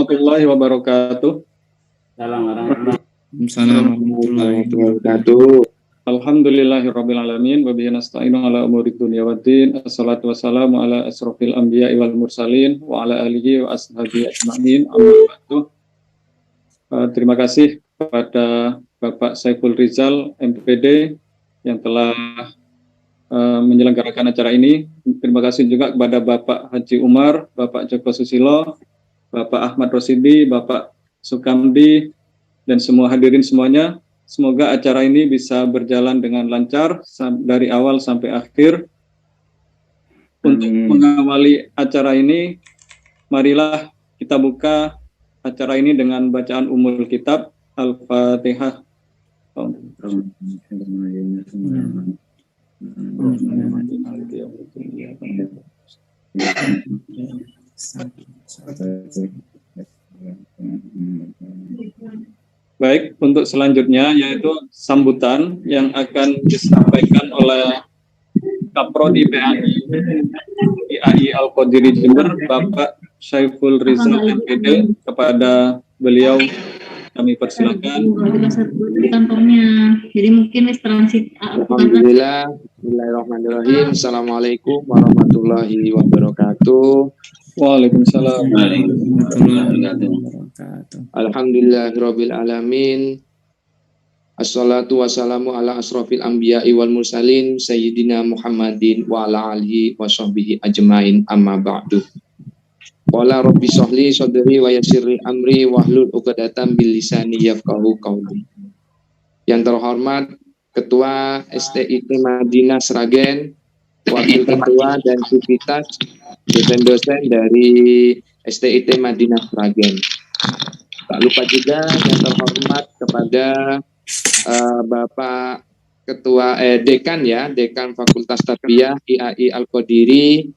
warahmatullahi wabarakatuh. Assalamualaikum warahmatullahi wabarakatuh. Alhamdulillahirabbil alamin wa bihi nasta'inu ala umuri dunya waddin. Assalatu wassalamu ala asrofil anbiya'i wal mursalin wa ala alihi wa ashabihi ajma'in. Amma ba'du. Terima kasih kepada Bapak Saiful Rizal MPD yang telah menyelenggarakan acara ini. Terima kasih juga kepada Bapak Haji Umar, Bapak Joko Susilo, Bapak Ahmad Rosidi, Bapak Sukamdi, dan semua hadirin semuanya. Semoga acara ini bisa berjalan dengan lancar dari awal sampai akhir. Untuk mengawali acara ini, marilah kita buka acara ini dengan bacaan Ummul Kitab Al-Fatihah. Baik, untuk selanjutnya yaitu sambutan yang akan disampaikan oleh Kaprodi IAI Al-Qadiri Jember, Bapak Saiful Rizal MPD. Kepada beliau kami persilakan. Di kantongnya, jadi mungkin transit. Alhamdulillah, bismillahirrahmanirrahim. Assalamualaikum warahmatullahi wabarakatuh. Waalaikumsalam. Alhamdulillahirabbil alamin. Assalatu wassalamu ala asrofil anbiya'i wal mursalin sayyidina Muhammadin wa ala alihi wa sahbihi ajmain, amma ba'du. Qala rabbi shrahli sadri wa yassirli amri wahlul 'uqdatam bil lisani yafqahu qawli. Yang terhormat Ketua STIT Madinah Sragen, Wakil Ketua dan Sivitas, dosen-dosen dari STIT Madinah Sragen. Tak lupa juga yang terhormat kepada Bapak Ketua Dekan Fakultas Tarbiyah IAI Al-Qadiri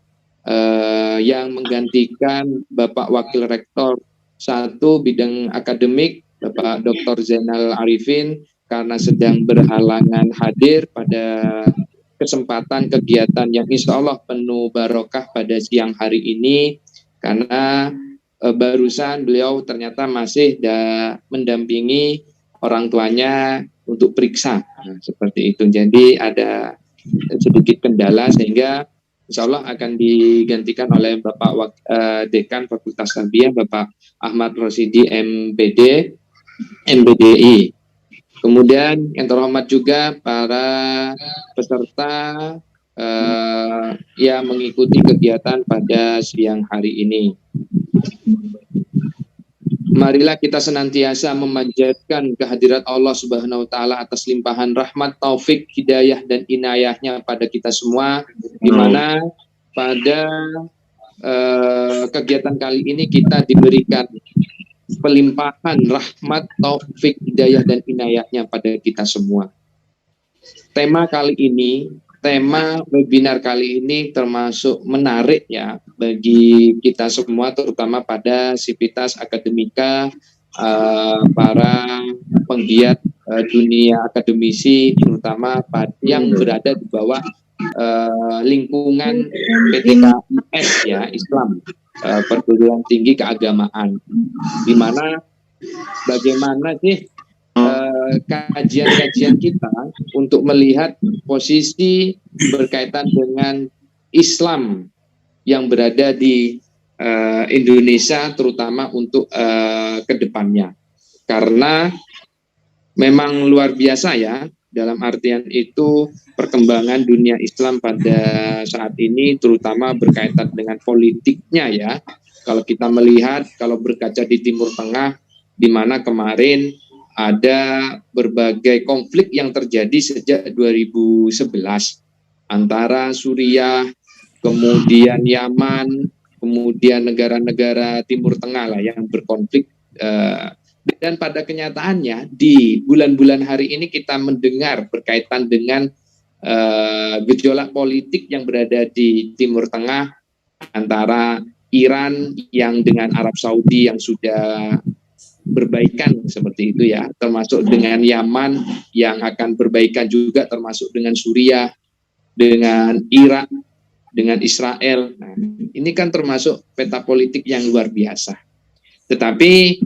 yang menggantikan Bapak Wakil Rektor 1 bidang akademik, Bapak Dr. Zainal Arifin, karena sedang berhalangan hadir pada kesempatan kegiatan yang insya Allah penuh barokah pada siang hari ini, karena barusan beliau ternyata masih mendampingi orang tuanya untuk periksa, seperti itu. Jadi ada sedikit kendala sehingga insya Allah akan digantikan oleh Bapak Dekan Fakultas Tarbiyah, Bapak Ahmad Rosidi MPD, MPDI. Kemudian yang terhormat juga para peserta yang mengikuti kegiatan pada siang hari ini. Marilah kita senantiasa memanjatkan kehadirat Allah Subhanahu wa taala atas limpahan rahmat, taufik, hidayah dan inayahnya pada kita semua, di mana pada kegiatan kali ini kita diberikan pelimpahan rahmat, taufik, hidayah dan inayahnya pada kita semua. Tema webinar kali ini termasuk menarik ya bagi kita semua, terutama pada sivitas akademika, para penggiat dunia akademisi, terutama yang berada di bawah lingkungan PTKIS ya, Islam, perguruan tinggi keagamaan, di mana bagaimana sih kajian-kajian kita untuk melihat posisi berkaitan dengan Islam yang berada di Indonesia, terutama untuk kedepannya, karena memang luar biasa ya, dalam artian itu perkembangan dunia Islam pada saat ini, terutama berkaitan dengan politiknya ya. Kalau kita melihat, kalau berkaca di Timur Tengah, di mana kemarin ada berbagai konflik yang terjadi sejak 2011 antara Suriah, kemudian Yaman, kemudian negara-negara Timur Tengah lah yang berkonflik. Dan pada kenyataannya di bulan-bulan hari ini kita mendengar berkaitan dengan gejolak politik yang berada di Timur Tengah antara Iran yang dengan Arab Saudi yang sudah berbaikan seperti itu ya, termasuk dengan Yaman yang akan berbaikan juga, termasuk dengan Suriah, dengan Irak, dengan Israel. Nah, ini kan termasuk peta politik yang luar biasa. Tetapi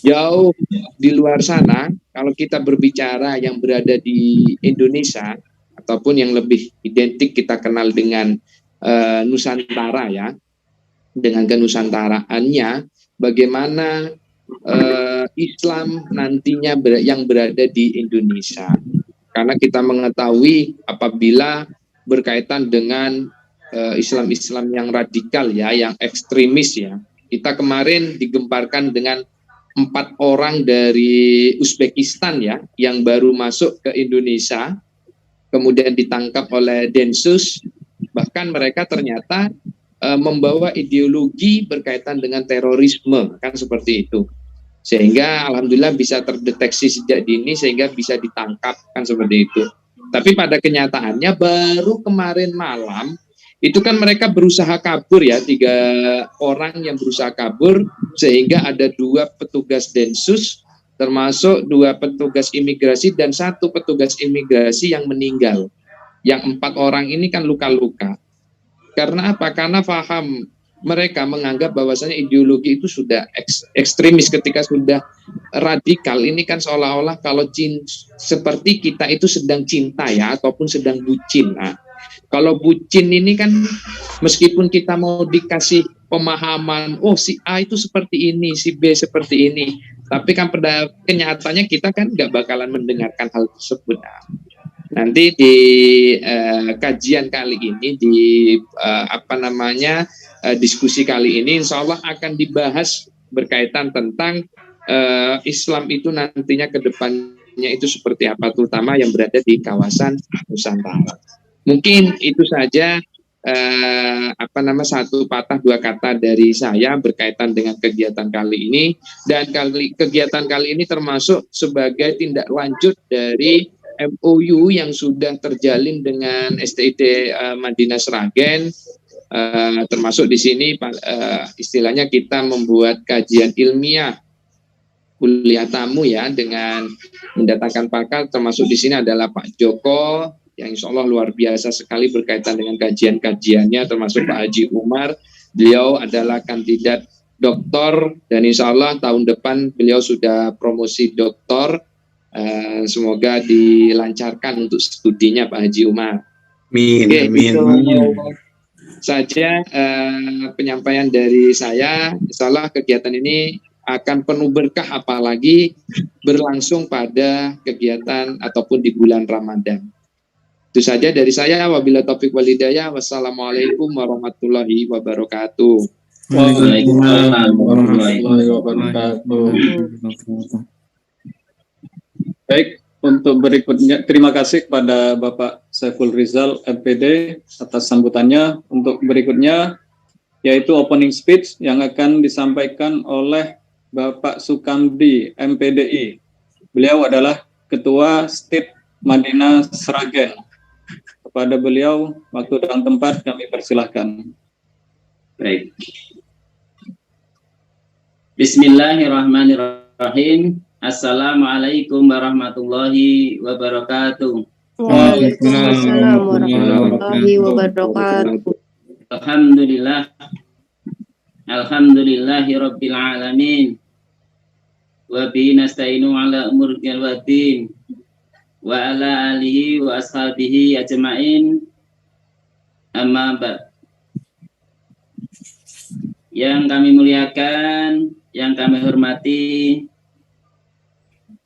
jauh di luar sana, kalau kita berbicara yang berada di Indonesia ataupun yang lebih identik kita kenal dengan Nusantara ya, dengan kenusantaraannya, bagaimana Islam nantinya yang berada di Indonesia. Karena kita mengetahui apabila berkaitan dengan Islam-Islam yang radikal ya, yang ekstremis ya, kita kemarin digemparkan dengan 4 orang dari Uzbekistan ya, yang baru masuk ke Indonesia, kemudian ditangkap oleh Densus, bahkan mereka ternyata membawa ideologi berkaitan dengan terorisme, kan seperti itu. Sehingga alhamdulillah bisa terdeteksi sejak dini sehingga bisa ditangkap, kan seperti itu. Tapi pada kenyataannya baru kemarin malam itu kan mereka berusaha kabur ya, 3 orang yang berusaha kabur, sehingga ada 2 petugas Densus termasuk 2 petugas imigrasi dan 1 petugas imigrasi yang meninggal. Yang 4 orang ini kan luka-luka. Karena apa? Karena paham mereka menganggap bahwasanya ideologi itu sudah ekstremis, ketika sudah radikal ini kan seolah-olah kalau seperti kita itu sedang cinta ya, ataupun sedang bucin. Nah, kalau bucin ini kan meskipun kita mau dikasih pemahaman, oh si A itu seperti ini, si B seperti ini, tapi kan pada kenyataannya kita kan nggak bakalan mendengarkan hal tersebut. Nah, nanti di kajian kali ini, di diskusi kali ini, insya Allah akan dibahas berkaitan tentang Islam itu nantinya ke depannya itu seperti apa, terutama yang berada di kawasan Nusantara. Mungkin itu saja satu patah dua kata dari saya berkaitan dengan kegiatan kali ini, dan kegiatan kali ini termasuk sebagai tindak lanjut dari MOU yang sudah terjalin dengan STID Madinah Sragen. Termasuk di sini istilahnya kita membuat kajian ilmiah kuliah tamu ya, dengan mendatangkan pakar, termasuk di sini adalah Pak Joko yang insya Allah luar biasa sekali berkaitan dengan kajian-kajiannya, termasuk Pak Haji Umar, beliau adalah kandidat doktor dan insya Allah tahun depan beliau sudah promosi doktor. Semoga dilancarkan untuk studinya Pak Haji Umar. Oke, itu saja penyampaian dari saya. Insyaallah kegiatan ini akan penuh berkah, apalagi berlangsung pada kegiatan ataupun di bulan Ramadan. Itu saja dari saya. Wabillahi taufiq wal hidayah. Wassalamualaikum warahmatullahi wabarakatuh. Waalaikumsalam warahmatullahi wabarakatuh. Baik, untuk berikutnya terima kasih kepada Bapak Saiful Rizal MPD atas sambutannya. Untuk berikutnya yaitu opening speech yang akan disampaikan oleh Bapak Sukamdi MPDI. Beliau adalah Ketua STID Madinah Sragen. Kepada beliau waktu dan tempat kami persilahkan. Baik. Bismillahirrahmanirrahim. Assalamualaikum warahmatullahi wabarakatuh. Waalaikumsalam warahmatullahi wabarakatuh. Alhamdulillah. Alhamdulillahi rabbil alamin. Wa bihi nasta'inu ala umuri waddin. Wa ala alihi wa ashabihi ajma'in. Amma ba'd. Yang kami muliakan, yang kami hormati,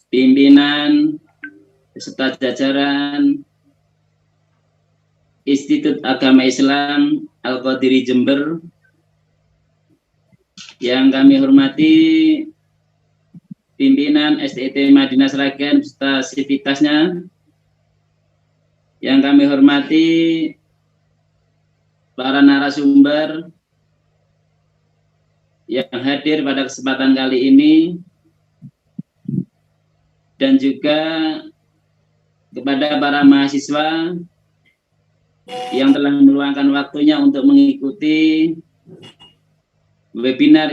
pimpinan beserta jajaran Institut Agama Islam Al-Qadiri Jember, yang kami hormati pimpinan STID Madinah Sragen beserta sivitasnya, yang kami hormati para narasumber yang hadir pada kesempatan kali ini, dan juga kepada para mahasiswa yang telah meluangkan waktunya untuk mengikuti webinar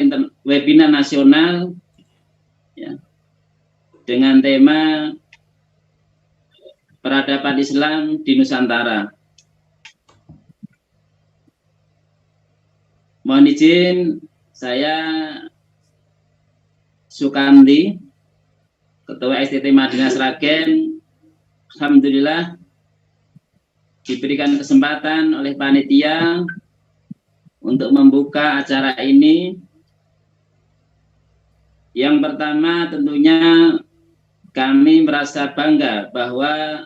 nasional ya, dengan tema Peradaban Islam di Nusantara. Mohon izin saya Sukandi, Ketua STT Madinah Sragen, alhamdulillah diberikan kesempatan oleh panitia untuk membuka acara ini. Yang pertama tentunya kami merasa bangga bahwa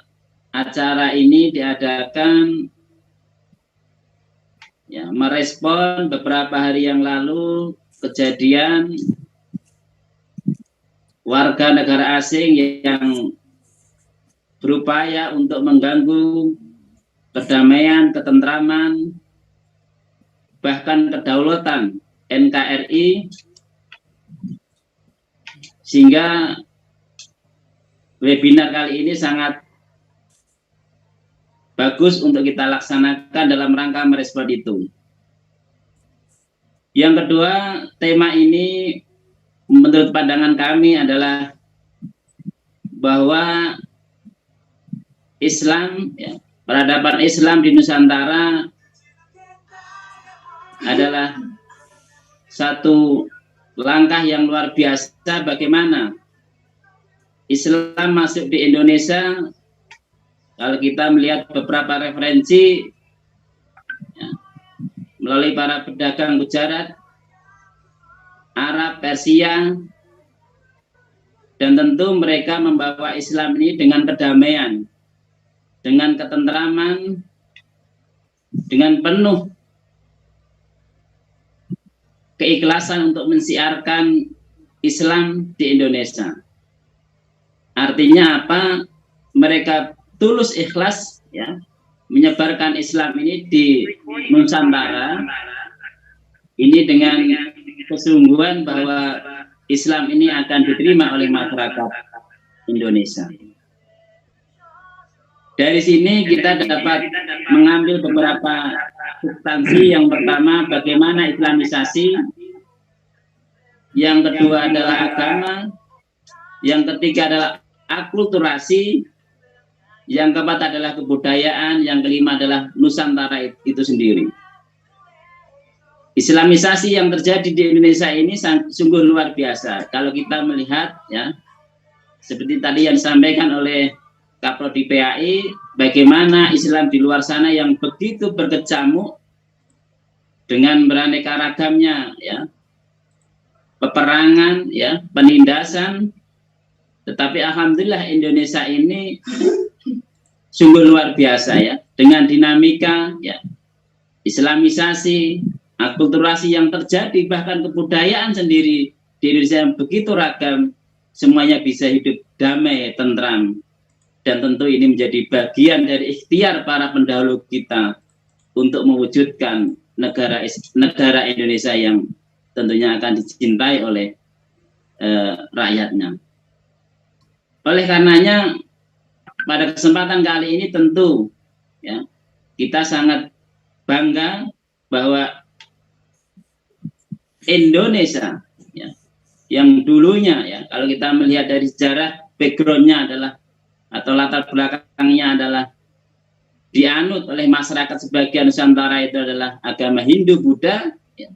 acara ini diadakan ya, merespon beberapa hari yang lalu kejadian warga negara asing yang berupaya untuk mengganggu kedamaian, ketentraman, bahkan kedaulatan NKRI, sehingga webinar kali ini sangat bagus untuk kita laksanakan dalam rangka merespon itu. Yang kedua, tema ini menurut pandangan kami adalah bahwa Islam, ya, peradaban Islam di Nusantara adalah satu langkah yang luar biasa bagaimana Islam masuk di Indonesia. Kalau kita melihat beberapa referensi ya, melalui para pedagang Gujarat, Arab, Persia, dan tentu mereka membawa Islam ini dengan kedamaian, dengan ketentraman, dengan penuh keikhlasan untuk mensiarkan Islam di Indonesia. Artinya apa? Mereka tulus ikhlas ya menyebarkan Islam ini di Nusantara ini dengan kesungguhan bahwa Islam ini akan diterima oleh masyarakat Indonesia. Dari sini kita dapat mengambil beberapa substansi. Yang pertama, bagaimana Islamisasi. Yang kedua adalah agama. Yang ketiga adalah akulturasi. Yang keempat adalah kebudayaan. Yang kelima adalah Nusantara itu sendiri. Islamisasi yang terjadi di Indonesia ini sungguh luar biasa. Kalau kita melihat ya, seperti tadi yang disampaikan oleh Kaprodi PAI, bagaimana Islam di luar sana yang begitu berkecamuk dengan beraneka ragamnya ya, peperangan ya, penindasan. Tetapi alhamdulillah Indonesia ini sungguh luar biasa ya, dengan dinamika ya, Islamisasi, akulturasi yang terjadi, bahkan kebudayaan sendiri di Indonesia yang begitu ragam, semuanya bisa hidup damai, tentram. Dan tentu ini menjadi bagian dari ikhtiar para pendahulu kita untuk mewujudkan negara Indonesia yang tentunya akan dicintai oleh rakyatnya. Oleh karenanya pada kesempatan kali ini tentu ya, kita sangat bangga bahwa Indonesia ya, yang dulunya ya, kalau kita melihat dari sejarah, backgroundnya adalah atau latar belakangnya adalah dianut oleh masyarakat sebagian Nusantara itu adalah agama Hindu, Buddha ya.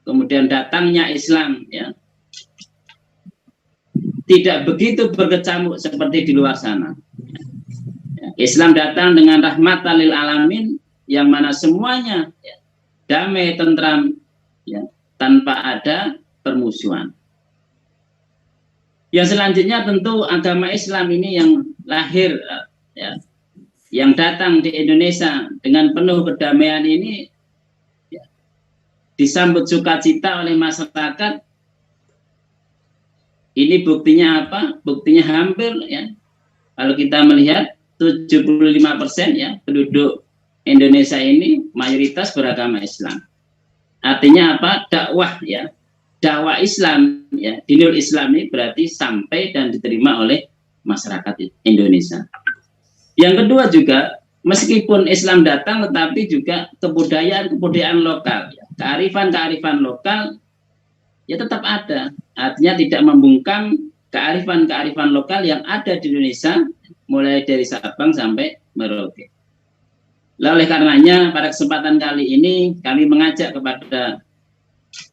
Kemudian datangnya Islam ya, tidak begitu berkecamuk seperti di luar sana ya. Islam datang dengan rahmatan lil alamin, yang mana semuanya ya, damai, tentram ya, tanpa ada permusuhan. Yang selanjutnya tentu agama Islam ini yang lahir ya, yang datang di Indonesia dengan penuh kedamaian ini ya, disambut sukacita oleh masyarakat. Ini buktinya apa? Buktinya hampir ya, kalau kita melihat 75% ya penduduk Indonesia ini mayoritas beragama Islam. Artinya apa? Dakwah ya, dakwah Islam ya, dinul Islam ini berarti sampai dan diterima oleh masyarakat Indonesia. Yang kedua juga, meskipun Islam datang, tetapi juga kebudayaan lokal, ya, kearifan lokal ya tetap ada. Artinya tidak membungkam kearifan lokal yang ada di Indonesia, mulai dari Sabang sampai Merauke. Oleh karenanya pada kesempatan kali ini kami mengajak kepada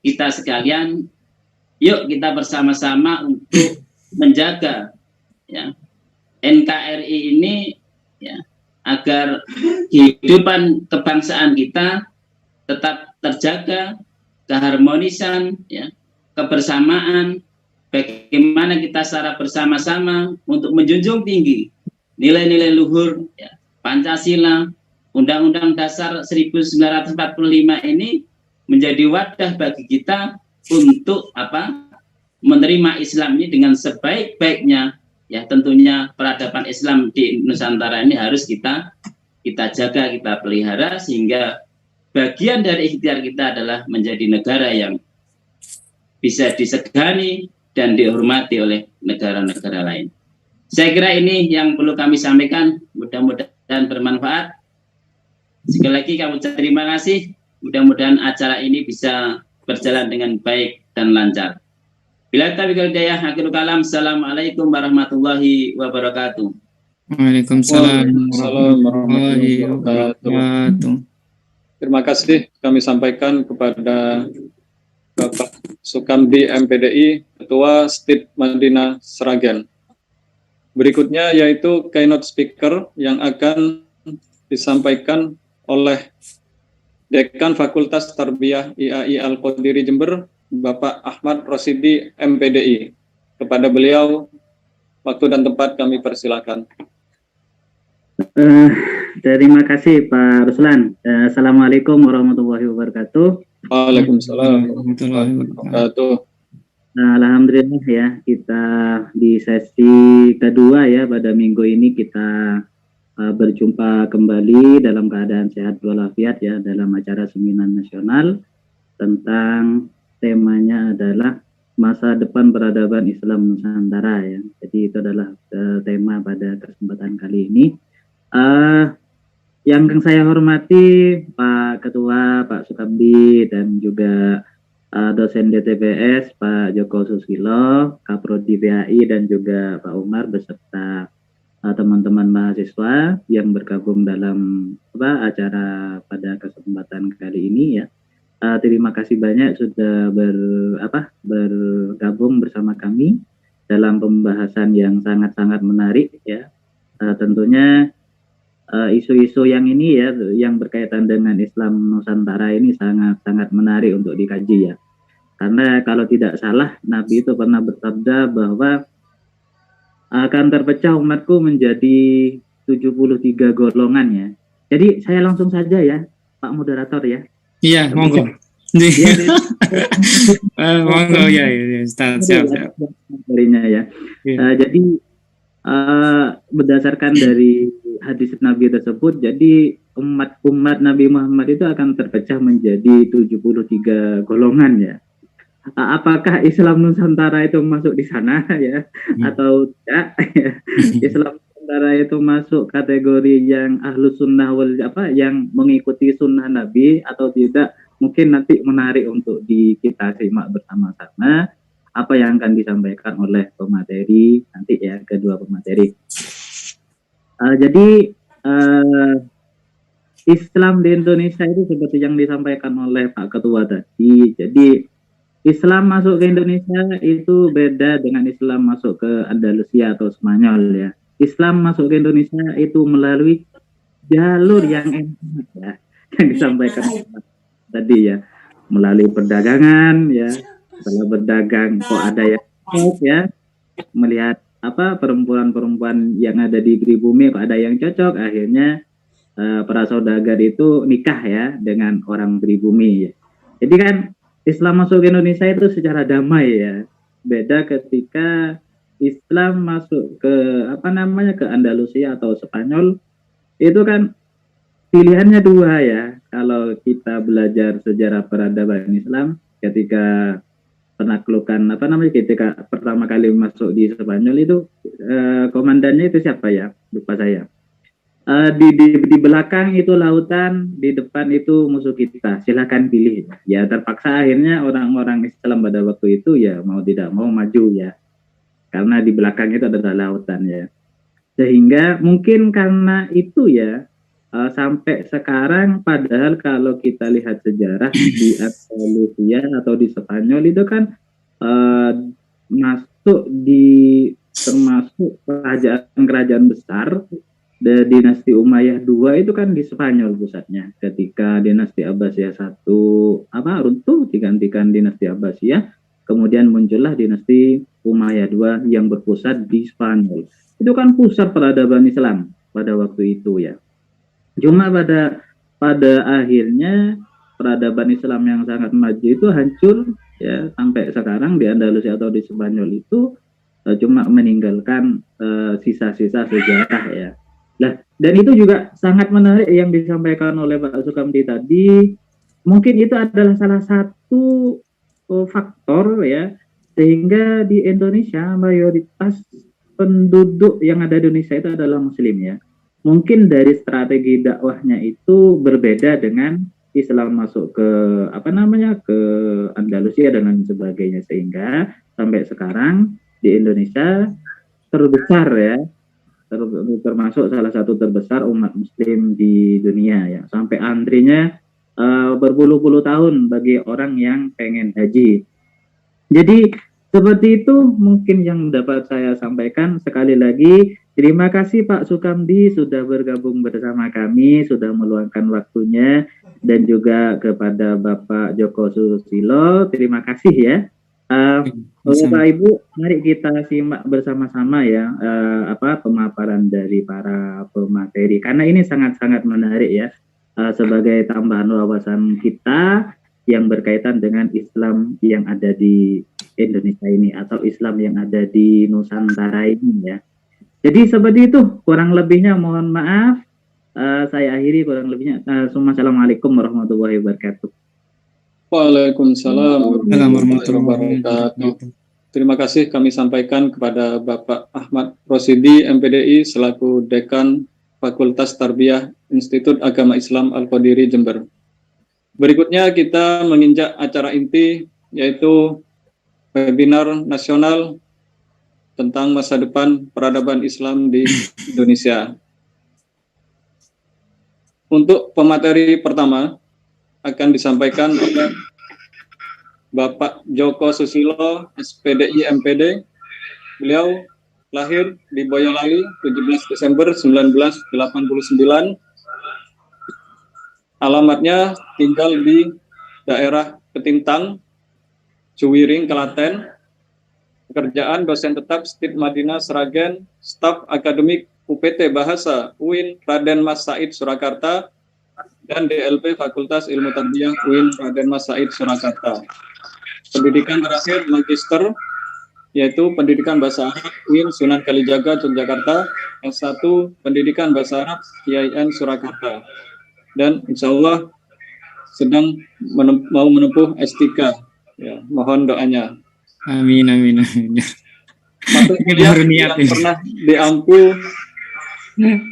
kita sekalian yuk kita bersama-sama untuk menjaga ya NKRI ini ya agar kehidupan kebangsaan kita tetap terjaga, keharmonisan ya, kebersamaan, bagaimana kita secara bersama-sama untuk menjunjung tinggi nilai-nilai luhur ya, Pancasila, Undang-Undang Dasar 1945 ini menjadi wadah bagi kita untuk menerima Islam ini dengan sebaik-baiknya. Ya tentunya peradaban Islam di Nusantara ini harus kita jaga, kita pelihara, sehingga bagian dari ikhtiar kita adalah menjadi negara yang bisa disegani dan dihormati oleh negara-negara lain. Saya kira ini yang perlu kami sampaikan, mudah-mudahan bermanfaat. Sekali lagi kami terima kasih, mudah-mudahan acara ini bisa berjalan dengan baik dan lancar. Bila taufiq wal hidayah, akhirul kalam. Assalamualaikum warahmatullahi wabarakatuh. Waalaikumsalam warahmatullahi wabarakatuh. Terima kasih kami sampaikan kepada Bapak Sukamdi MPDI, Ketua Stit Madinah Sragen. Berikutnya yaitu keynote speaker yang akan disampaikan oleh Dekan Fakultas Tarbiyah IAI Al-Qadiri Jember, Bapak Ahmad Rosidi MPDI. Kepada beliau, waktu dan tempat kami persilakan. Terima kasih Pak Ruslan. Assalamualaikum warahmatullahi wabarakatuh. Waalaikumsalam warahmatullahi wabarakatuh. Alhamdulillah ya, kita di sesi kedua ya, pada minggu ini kita berjumpa kembali dalam keadaan sehat walafiat ya, dalam acara seminar nasional tentang temanya adalah masa depan peradaban Islam Nusantara ya. Jadi itu adalah tema pada kesempatan kali ini. Yang saya hormati Pak Ketua, Pak Sukamdi, dan juga dosen DTPS Pak Joko Susilo, Kaprodi PAI, dan juga Pak Umar beserta teman-teman mahasiswa yang bergabung dalam acara pada kesempatan kali ini ya. Terima kasih banyak sudah bergabung bersama kami dalam pembahasan yang sangat-sangat menarik ya. Tentunya isu-isu yang ini ya, yang berkaitan dengan Islam Nusantara ini sangat-sangat menarik untuk dikaji ya. Karena kalau tidak salah Nabi itu pernah bersabda bahwa akan terpecah umatku menjadi 73 golongan ya. Jadi saya langsung saja ya Pak moderator ya. Iya, monggo. Monggo ya, siap. Ya. Jadi berdasarkan dari hadis Nabi tersebut, jadi umat Nabi Muhammad itu akan terpecah menjadi 73 golongan ya. Apakah Islam Nusantara itu masuk di sana ya atau tidak? Islam Nusantara itu masuk kategori yang ahlus sunnah wal yang mengikuti sunnah Nabi atau tidak? Mungkin nanti menarik untuk kita simak bersama-sama apa yang akan disampaikan oleh pemateri nanti ya, kedua pemateri. Jadi Islam di Indonesia itu seperti yang disampaikan oleh Pak Ketua tadi. Jadi Islam masuk ke Indonesia itu beda dengan Islam masuk ke Andalusia atau Spanyol ya. Islam masuk ke Indonesia itu melalui jalur yang enak ya, yang disampaikan tadi ya, melalui perdagangan ya. Setelah berdagang kok ada yang cocok ya, melihat perempuan-perempuan yang ada di pribumi kok ada yang cocok, akhirnya para saudagar itu nikah ya dengan orang pribumi ya. Jadi kan Islam masuk ke Indonesia itu secara damai ya. Beda ketika Islam masuk ke ke Andalusia atau Spanyol, itu kan pilihannya dua ya. Kalau kita belajar sejarah peradaban Islam ketika penaklukan ketika pertama kali masuk di Spanyol itu komandannya itu siapa ya? Lupa saya. Di belakang itu lautan, di depan itu musuh kita, silakan pilih. Ya terpaksa akhirnya orang-orang Islam pada waktu itu ya mau tidak mau maju ya, karena di belakang itu adalah lautan ya. Sehingga mungkin karena itu ya sampai sekarang, padahal kalau kita lihat sejarah di Andalusia atau di Spanyol itu kan masuk di termasuk kerajaan-kerajaan besar. Dinasti Umayyah II itu kan di Spanyol pusatnya. Ketika dinasti Abbasiyah runtuh, digantikan dinasti Abbasiyah, kemudian muncullah dinasti Umayyah II yang berpusat di Spanyol. Itu kan pusat peradaban Islam pada waktu itu ya. Cuma pada akhirnya peradaban Islam yang sangat maju itu hancur ya, sampai sekarang di Andalusia atau di Spanyol itu cuma meninggalkan sisa-sisa sejarah ya. Nah, dan itu juga sangat menarik yang disampaikan oleh Pak Sukamdi tadi. Mungkin itu adalah salah satu faktor ya, sehingga di Indonesia mayoritas penduduk yang ada di Indonesia itu adalah Muslim ya. Mungkin dari strategi dakwahnya itu berbeda dengan Islam masuk ke ke Andalusia dan lain sebagainya, sehingga sampai sekarang di Indonesia terbesar ya, termasuk salah satu terbesar umat Muslim di dunia ya, sampai antrinya berpuluh-puluh tahun bagi orang yang pengen haji. Jadi seperti itu mungkin yang dapat saya sampaikan. Sekali lagi terima kasih Pak Sukamdi sudah bergabung bersama kami, sudah meluangkan waktunya, dan juga kepada Bapak Joko Susilo, terima kasih ya. Bapak Ibu, mari kita simak bersama-sama ya pemaparan dari para pemateri, karena ini sangat-sangat menarik ya, sebagai tambahan wawasan kita yang berkaitan dengan Islam yang ada di Indonesia ini atau Islam yang ada di Nusantara ini ya. Jadi seperti itu, kurang lebihnya mohon maaf, saya akhiri kurang lebihnya. Assalamualaikum warahmatullahi wabarakatuh. Waalaikumsalam warahmatullahi wabarakatuh. Terima kasih kami sampaikan kepada Bapak Ahmad Rosidi, MPDI, selaku Dekan Fakultas Tarbiyah Institut Agama Islam Al-Qadiri, Jember. Berikutnya kita menginjak acara inti, yaitu webinar nasional tentang masa depan peradaban Islam di Indonesia. Untuk pemateri pertama akan disampaikan oleh Bapak Joko Susilo, SPDI MPD. Beliau lahir di Boyolali 17 Desember 1989. Alamatnya tinggal di daerah Ketintang, Cuwiring, Klaten. Pekerjaan dosen tetap STID Madinah Sragen, staf akademik UPT Bahasa UIN Raden Mas Said Surakarta, dan DLP Fakultas Ilmu Tarbiyah UIN Raden Mas Said Surakarta. Pendidikan terakhir magister, yaitu pendidikan bahasa Arab UIN Sunan Kalijaga Yogyakarta, S1 pendidikan bahasa Arab IAIN Surakarta, dan insya Allah sedang mau menempuh S3 ya, mohon doanya. Amin. Masuk kuliah yang pernah diampu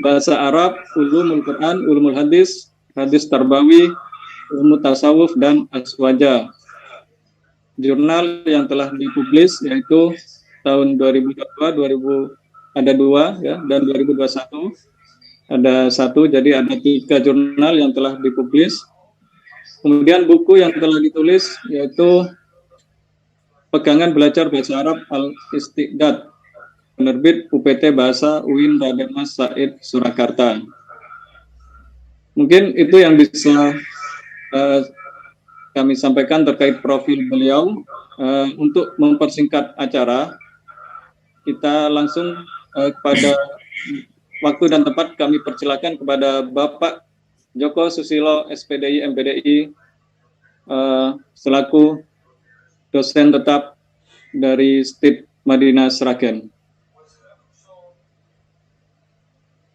bahasa Arab, ulumul Quran, ulumul hadis, hadis tarbawi, ilmu tasawuf, dan aswaja. Jurnal yang telah dipublis yaitu tahun 2022 ada 2 ya, dan 2021 ada 1, jadi ada 3 jurnal yang telah dipublis. Kemudian buku yang telah ditulis yaitu Pegangan Belajar Bahasa Arab Al-Istiqdad, penerbit UPT Bahasa UIN Raden Mas Said Surakarta. Mungkin itu yang bisa kami sampaikan terkait profil beliau. Untuk mempersingkat acara, kita langsung kepada waktu dan tempat kami persilakan kepada Bapak Joko Susilo, SPDI MPDI, selaku dosen tetap dari STID Madinah Sragen.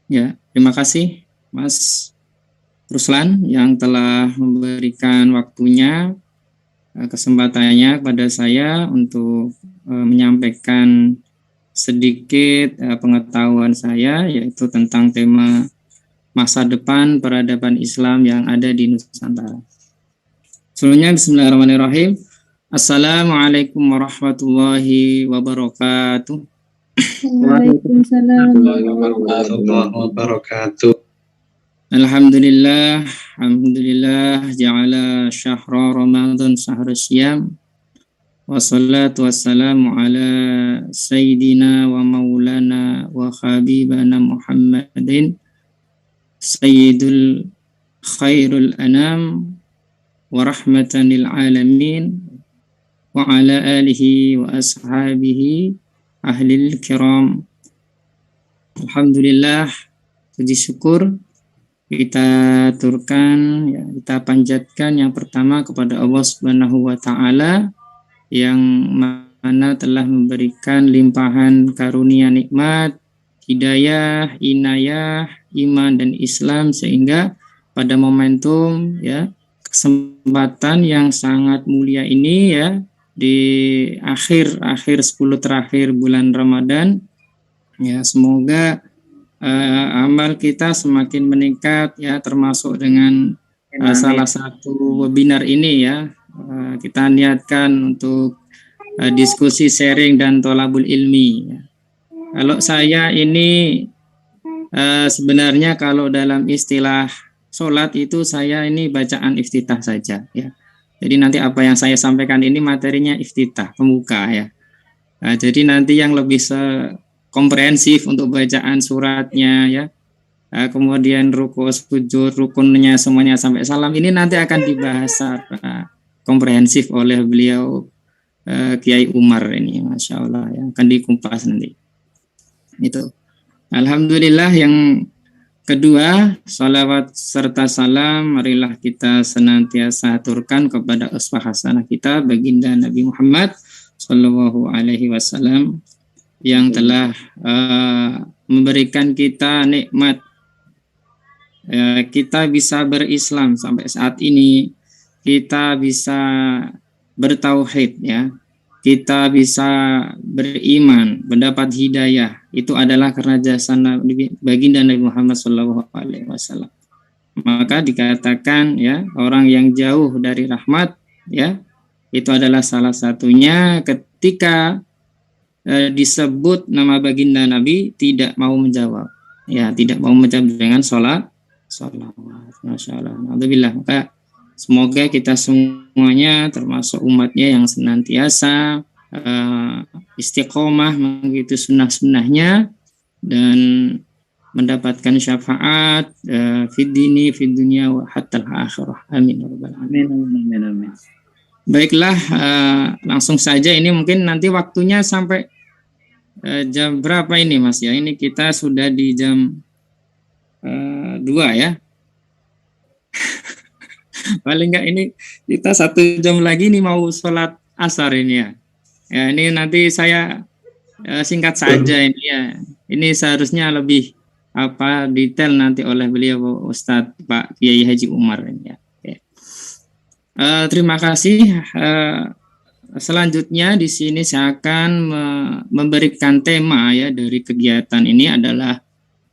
Ya, terima kasih Mas Ruslan yang telah memberikan waktunya, kesempatannya kepada saya untuk menyampaikan sedikit pengetahuan saya, yaitu tentang tema masa depan peradaban Islam yang ada di Nusantara. Sebelumnya bismillahirrahmanirrahim. Assalamualaikum warahmatullahi wabarakatuh. Waalaikumsalam warahmatullahi wabarakatuh. Alhamdulillah ja'ala syahra Ramadan syahra syiyam wassalatu wassalamu ala sayyidina wa maulana wa habibana Muhammadin sayyidul khairul anam wa rahmatan lil alamin wa ala alihi wa ashabihi ahlil kiram. Alhamdulillah, puji syukur kita aturkan, ya, kita panjatkan yang pertama kepada Allah Subhanahu wa taala yang mana telah memberikan limpahan karunia nikmat, hidayah, inayah, iman dan Islam, sehingga pada momentum, ya, kesempatan yang sangat mulia ini, ya, di akhir 10 terakhir bulan Ramadan, ya, semoga amal kita semakin meningkat, ya, termasuk dengan salah satu webinar ini, ya, kita niatkan untuk diskusi, sharing dan tholabul ilmi, ya. Kalau saya ini sebenarnya kalau dalam istilah sholat itu saya ini bacaan iftitah saja, ya. Jadi nanti apa yang saya sampaikan ini materinya iftitah, pembuka, ya. Jadi nanti yang lebih komprehensif untuk bacaan suratnya, ya, kemudian ruku, sujud, rukunnya semuanya sampai salam ini nanti akan dibahas komprehensif oleh beliau Kiai Umar ini, masya Allah, ya, akan dikumpas nanti. Itu. Alhamdulillah. Yang kedua, salawat serta salam marilah kita senantiasa aturkan kepada uswah hasanah kita baginda Nabi Muhammad Sallallahu Alaihi Wasallam yang telah memberikan kita nikmat, kita bisa berislam sampai saat ini, kita bisa bertauhid, ya, kita bisa beriman, mendapat hidayah, itu adalah karena jasa baginda Nabi Muhammad Sallallahu Alaihi Wasallam. Maka dikatakan, ya, orang yang jauh dari rahmat, ya, itu adalah salah satunya ketika disebut nama baginda Nabi tidak mau menjawab, ya, tidak mau menjawab dengan sholawat. Masya Allah. Alhamdulillah. Maka semoga kita semuanya termasuk umatnya yang senantiasa istiqomah mengikuti sunnah-sunnahnya dan mendapatkan syafaat fid dini fid dunya wa hatta al-akhirah. Amin ya rabbal alamin. Amin. Baiklah, langsung saja, ini mungkin nanti waktunya sampai jam berapa ini, Mas, ya? Ini kita sudah di jam 2, ya. Paling enggak ini kita 1 jam lagi nih mau sholat asar ini, ya. Ya, ini nanti saya singkat saja ini, ya. Ini seharusnya lebih detail nanti oleh beliau Ustadz Pak Kiai Haji Umar ini, ya. Terima kasih. Selanjutnya di sini saya akan memberikan tema, ya, dari kegiatan ini adalah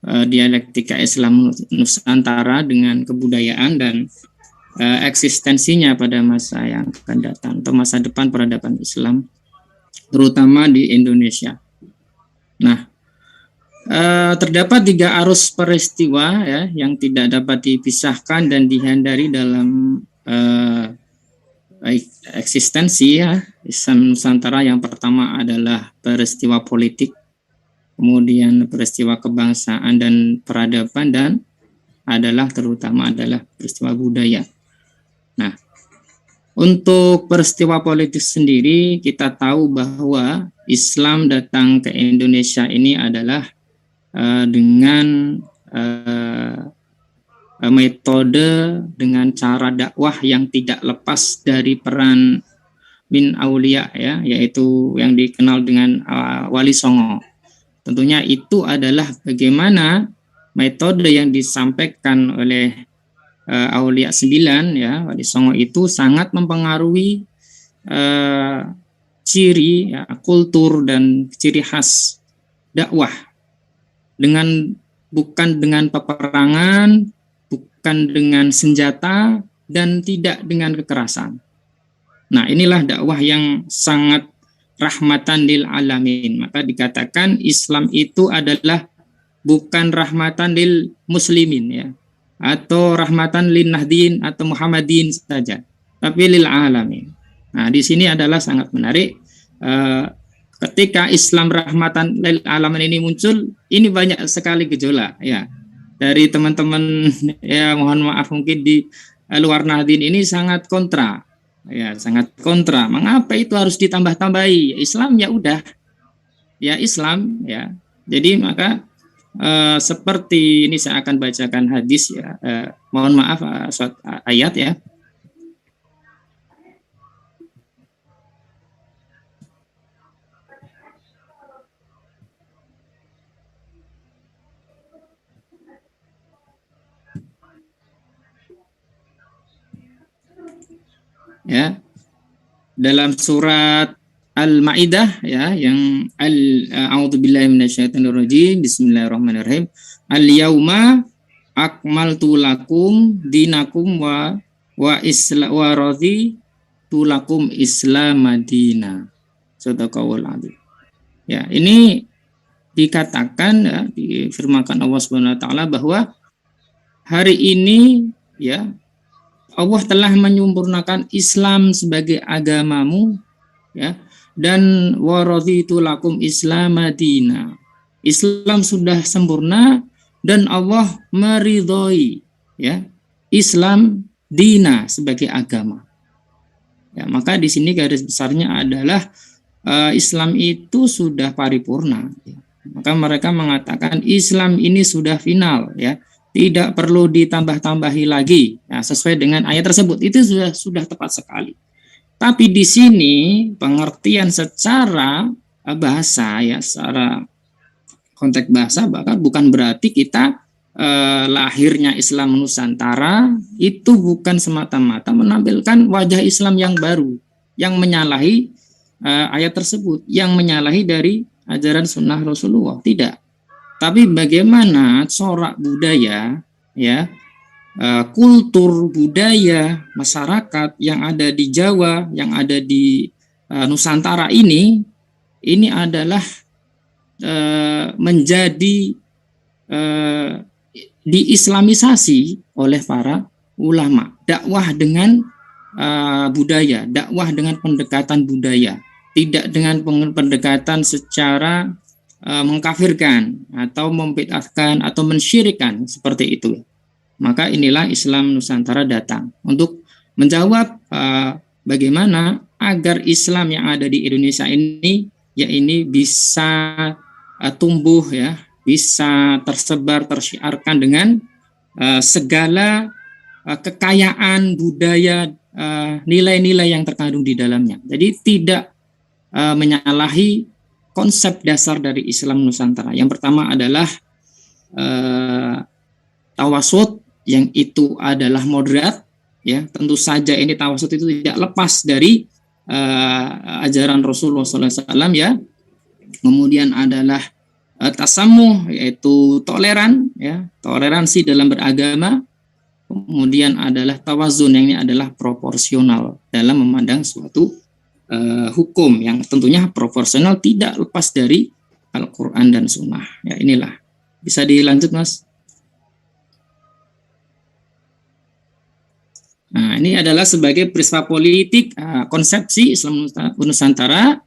dialektika Islam Nusantara dengan kebudayaan dan eksistensinya pada masa yang akan datang atau masa depan peradaban Islam, terutama di Indonesia. Nah, terdapat 3 arus peristiwa, ya, yang tidak dapat dipisahkan dan dihindari dalam eksistensi, ya, Islam Nusantara. Yang pertama adalah peristiwa politik, kemudian peristiwa kebangsaan dan peradaban, dan terutama adalah peristiwa budaya. Nah, untuk peristiwa politik sendiri kita tahu bahwa Islam datang ke Indonesia ini adalah dengan metode, dengan cara dakwah yang tidak lepas dari peran min aulia, ya, yaitu yang dikenal dengan Wali Songo. Tentunya itu adalah bagaimana metode yang disampaikan oleh Aulia 9, ya, Wali Songo itu sangat mempengaruhi ciri, ya, kultur dan ciri khas dakwah, bukan dengan peperangan, bukan dengan senjata, dan tidak dengan kekerasan. Nah, inilah dakwah yang sangat rahmatan lil alamin. Maka dikatakan Islam itu adalah bukan rahmatan lil muslimin, ya, atau rahmatan lin nahdin atau muhammadin saja, tapi lil alamin. Nah, di sini adalah sangat menarik. Ketika Islam rahmatan lil alamin ini muncul, ini banyak sekali gejolak ya. Dari teman-teman ya, mohon maaf mungkin di luar Nahdien ini sangat kontra. Ya, sangat kontra. Mengapa itu harus ditambah-tambahi? Islam ya udah. Ya Islam ya. Jadi maka seperti ini saya akan bacakan hadis ya. Mohon maaf suatu ayat ya. Ya, dalam surat Al-Maidah ya, yang a'udzubillahi minasyaitonirrajim, bismillahirrahmanirrahim. Al-yauma akmaltu lakum dinakum wa raditu lakum Islam madina. Sadaqallahul adzim. Ya, ini dikatakan ya, difirmankan Allah Subhanahu wa taala bahwa hari ini ya Allah telah menyempurnakan Islam sebagai agamamu ya, dan waraditu lakum Islam madina. Islam sudah sempurna dan Allah meridhoi ya Islam dina sebagai agama. Ya, maka di sini garis besarnya adalah Islam itu sudah paripurna. Ya. Maka mereka mengatakan Islam ini sudah final ya. Tidak perlu ditambah-tambahi lagi. Nah, sesuai dengan ayat tersebut itu sudah tepat sekali. Tapi di sini pengertian secara bahasa ya, secara konteks bahasa bahkan bukan berarti kita lahirnya Islam Nusantara itu bukan semata-mata menampilkan wajah Islam yang baru yang menyalahi ayat tersebut, yang menyalahi dari ajaran sunnah Rasulullah. Tidak. Tapi bagaimana corak budaya, ya, kultur budaya masyarakat yang ada di Jawa, yang ada di Nusantara ini adalah menjadi diislamisasi oleh para ulama. Dakwah dengan budaya, dakwah dengan pendekatan budaya, tidak dengan pendekatan secara mengkafirkan atau membid'ahkan atau mensyirikkan seperti itu. Maka inilah Islam Nusantara datang untuk menjawab bagaimana agar Islam yang ada di Indonesia ini bisa tumbuh ya, bisa tersebar, tersyiarkan dengan segala kekayaan budaya, nilai-nilai yang terkandung di dalamnya. Jadi tidak menyalahi konsep dasar dari Islam Nusantara. Yang pertama adalah tawasud, yang itu adalah moderat. Ya, tentu saja ini tawasud itu tidak lepas dari ajaran Rasulullah SAW ya. Kemudian adalah tasamuh, yaitu toleran, ya, toleransi dalam beragama. Kemudian adalah tawazun, yang ini adalah proporsional dalam memandang suatu hukum yang tentunya proporsional, tidak lepas dari Al-Quran dan Sunnah. Ya, inilah. Bisa dilanjut, Mas? Nah, ini adalah sebagai peristiwa politik konsepsi Islam Nusantara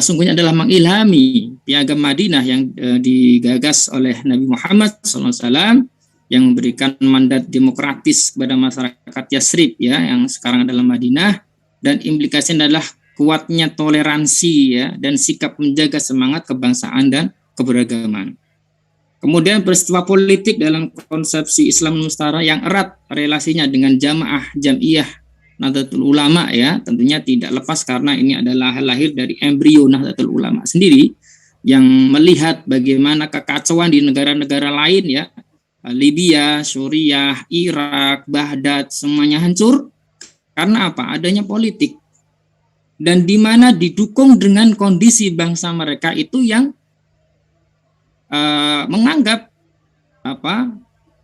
sungguhnya adalah mengilhami Piagam Madinah yang digagas oleh Nabi Muhammad SAW, yang memberikan mandat demokratis kepada masyarakat Yasrib ya, yang sekarang adalah Madinah. Dan implikasinya adalah kuatnya toleransi ya, dan sikap menjaga semangat kebangsaan dan keberagaman. Kemudian peristiwa politik dalam konsepsi Islam Nusantara yang erat relasinya dengan Jam'iyah Nahdlatul Ulama ya, tentunya tidak lepas karena ini adalah lahir dari embrio Nahdlatul Ulama sendiri yang melihat bagaimana kekacauan di negara-negara lain ya, Libya, Suriah, Irak, Baghdad, semuanya hancur. Karena apa? Adanya politik. Dan di mana didukung dengan kondisi bangsa mereka itu yang menganggap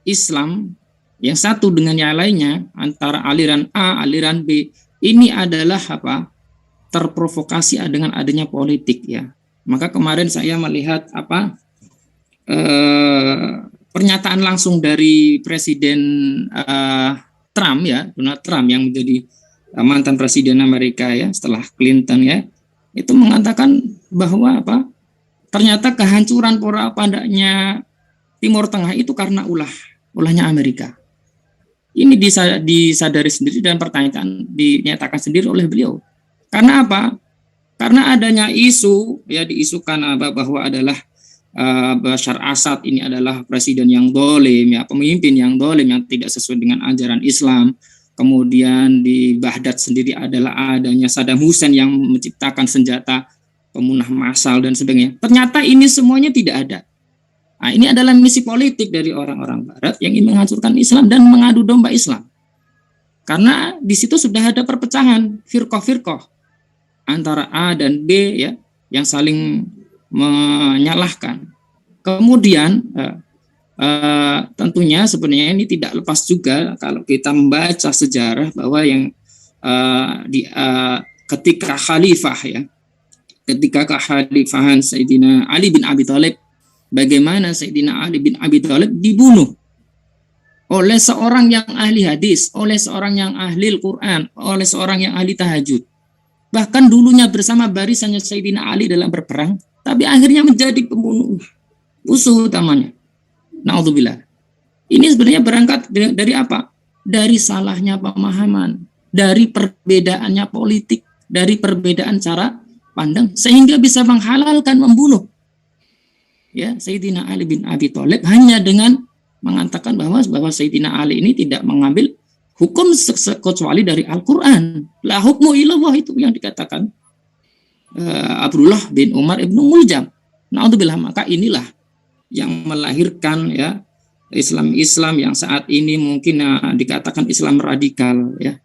Islam yang satu dengan yang lainnya, antara aliran A, aliran B, ini adalah terprovokasi dengan adanya politik ya. Maka kemarin saya melihat pernyataan langsung dari Presiden Trump ya, Donald Trump, yang menjadi mantan presiden Amerika ya setelah Clinton ya, itu mengatakan bahwa ternyata kehancuran pola-pandanya Timur Tengah itu karena ulahnya Amerika. Ini disadari sendiri dan dinyatakan sendiri oleh beliau. Karena apa? Karena adanya isu ya, diisukan bahwa adalah Bashar Assad ini adalah presiden yang dolim ya, pemimpin yang dolim yang tidak sesuai dengan ajaran Islam. Kemudian di Baghdad sendiri adalah adanya Saddam Hussein yang menciptakan senjata pemunah massal dan sebagainya. Ternyata ini semuanya tidak ada. Nah, ini adalah misi politik dari orang-orang Barat yang ingin menghancurkan Islam dan mengadu domba Islam. Karena di situ sudah ada perpecahan, firqah-firqah antara A dan B ya, yang saling menyalahkan. Kemudian tentunya sebenarnya ini tidak lepas juga kalau kita membaca sejarah bahwa yang ketika khalifah ya, ketika kekhalifahan Sayyidina Ali bin Abi Thalib, bagaimana Sayyidina Ali bin Abi Thalib dibunuh oleh seorang yang ahli hadis, oleh seorang yang ahli Al-Quran, oleh seorang yang ahli tahajud. Bahkan dulunya bersama barisannya Sayyidina Ali dalam berperang, tapi akhirnya menjadi pembunuh musuh utamanya. Na'udzubillah. Ini sebenarnya berangkat dari apa? Dari salahnya pemahaman, dari perbedaannya politik, dari perbedaan cara pandang, sehingga bisa menghalalkan membunuh. Ya, Sayyidina Ali bin Abi Thalib hanya dengan mengatakan bahwa Sayyidina Ali ini tidak mengambil hukum kecuali dari Al-Quran. La hukmu ilallah, itu yang dikatakan Abdullah bin Umar ibnu Muljam. Na'udzubillah. Maka inilah yang melahirkan ya Islam yang saat ini mungkin dikatakan Islam radikal ya.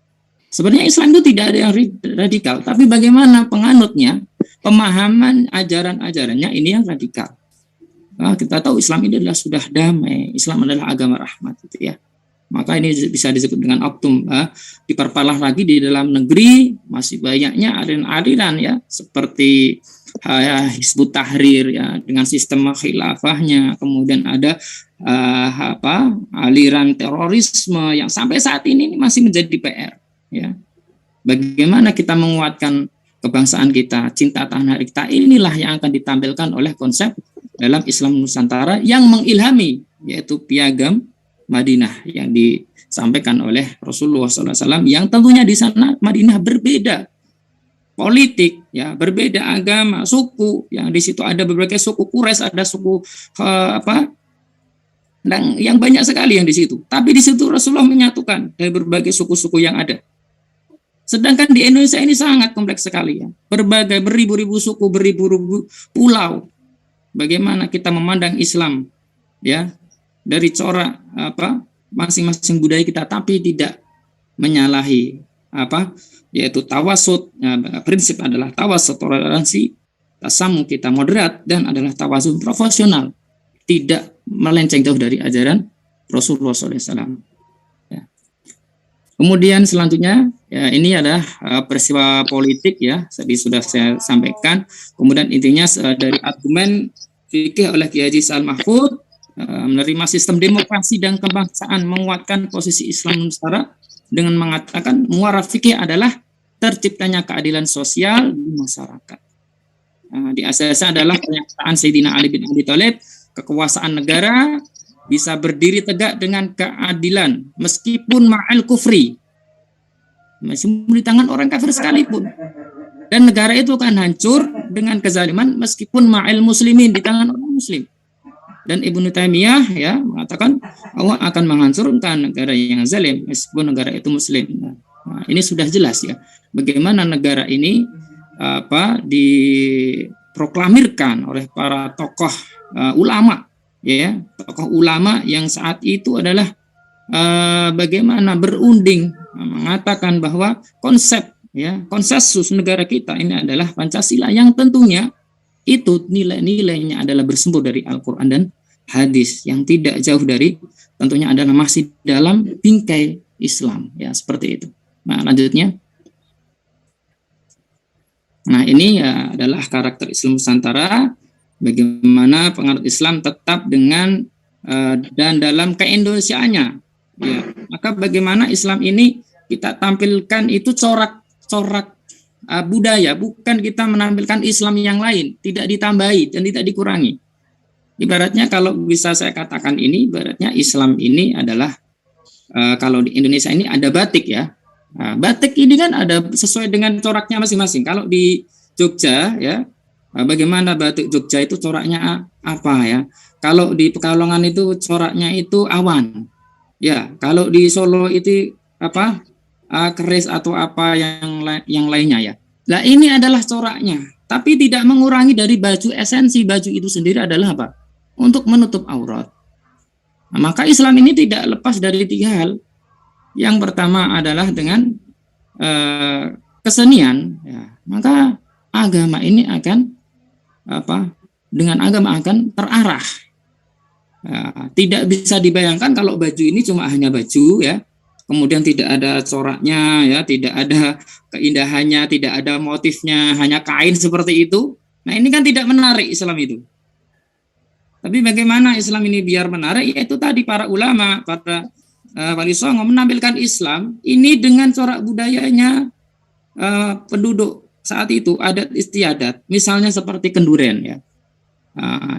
Sebenarnya Islam itu tidak ada yang radikal, tapi bagaimana penganutnya, pemahaman ajaran-ajarannya ini yang radikal. Nah, kita tahu Islam ini adalah sudah damai, Islam adalah agama rahmat gitu ya. Maka ini bisa disebut dengan optum. Diperparah lagi di dalam negeri masih banyaknya aliran-aliran ya, seperti Hizbut Tahrir ya, dengan sistem khilafahnya. Kemudian ada aliran terorisme yang sampai saat ini masih menjadi PR ya. Bagaimana kita menguatkan kebangsaan kita, cinta tanah air kita, inilah yang akan ditampilkan oleh konsep dalam Islam Nusantara yang mengilhami, yaitu piagam Madinah yang disampaikan oleh Rasulullah SAW, yang tentunya di sana Madinah berbeda politik, ya, berbeda agama, suku, yang di situ ada berbagai suku Quraisy, ada suku dan yang banyak sekali yang di situ. Tapi di situ Rasulullah menyatukan dari berbagai suku-suku yang ada. Sedangkan di Indonesia ini sangat kompleks sekali ya, berbagai beribu-ribu suku, beribu-ribu pulau. Bagaimana kita memandang Islam, ya, dari corak masing-masing budaya kita, tapi tidak menyalahi yaitu tawasud. Prinsip adalah tawasud, toleransi, tasamu kita moderat, dan adalah tawasud profesional, tidak melenceng jauh dari ajaran Rasulullah SAW. Ya. Kemudian selanjutnya ya, ini adalah peristiwa politik ya, tadi sudah saya sampaikan. Kemudian intinya dari argumen fikih oleh Kiai Haji Sa'al Mahfud, menerima sistem demokrasi dan kebangsaan, menguatkan posisi Islam Nusantara dengan mengatakan muara fikih adalah terciptanya keadilan sosial di masyarakat. Di asasnya adalah pernyataan Sayyidina Ali bin Abi Thalib, kekuasaan negara bisa berdiri tegak dengan keadilan meskipun ma'al kufri, meskipun di tangan orang kafir sekalipun, dan negara itu akan hancur dengan kezaliman meskipun ma'al muslimin, di tangan orang muslim. Dan Ibnu Taimiyah ya mengatakan Allah akan menghancurkan negara yang zalim meskipun negara itu muslim. Nah, ini sudah jelas ya bagaimana negara ini diproklamirkan oleh para tokoh ulama ya, tokoh ulama yang saat itu adalah bagaimana berunding mengatakan bahwa konsensus negara kita ini adalah Pancasila, yang tentunya itu nilai-nilainya adalah bersumber dari Al-Quran dan hadis, yang tidak jauh dari, tentunya adalah masih dalam bingkai Islam ya, seperti itu. Nah, lanjutnya, nah ini ya adalah karakter Islam Nusantara, bagaimana penganut Islam tetap dengan dan dalam keindonesiaannya ya. Maka bagaimana Islam ini kita tampilkan itu corak-corak budaya, bukan kita menampilkan Islam yang lain, tidak ditambahi dan tidak dikurangi. Ibaratnya kalau bisa saya katakan ini, ibaratnya Islam ini adalah kalau di Indonesia ini ada batik ya. Nah, batik ini kan ada sesuai dengan coraknya masing-masing. Kalau di Jogja ya, bagaimana batik Jogja itu coraknya apa ya? Kalau di Pekalongan itu coraknya itu awan. Ya, kalau di Solo itu apa? Keris atau apa yang lainnya ya. Nah, ini adalah coraknya, tapi tidak mengurangi dari baju. Esensi baju itu sendiri adalah apa? Untuk menutup aurat. Nah, maka Islam ini tidak lepas dari 3 hal. Yang pertama adalah dengan kesenian, ya. Maka agama ini akan apa? Dengan agama akan terarah. Ya, tidak bisa dibayangkan kalau baju ini cuma hanya baju ya, kemudian tidak ada coraknya ya, tidak ada keindahannya, tidak ada motifnya, hanya kain seperti itu. Nah, ini kan tidak menarik Islam itu. Tapi bagaimana Islam ini biar menarik? Yaitu tadi para ulama, para wali songo menampilkan Islam ini dengan corak budayanya penduduk saat itu, adat istiadat, misalnya seperti kenduren ya.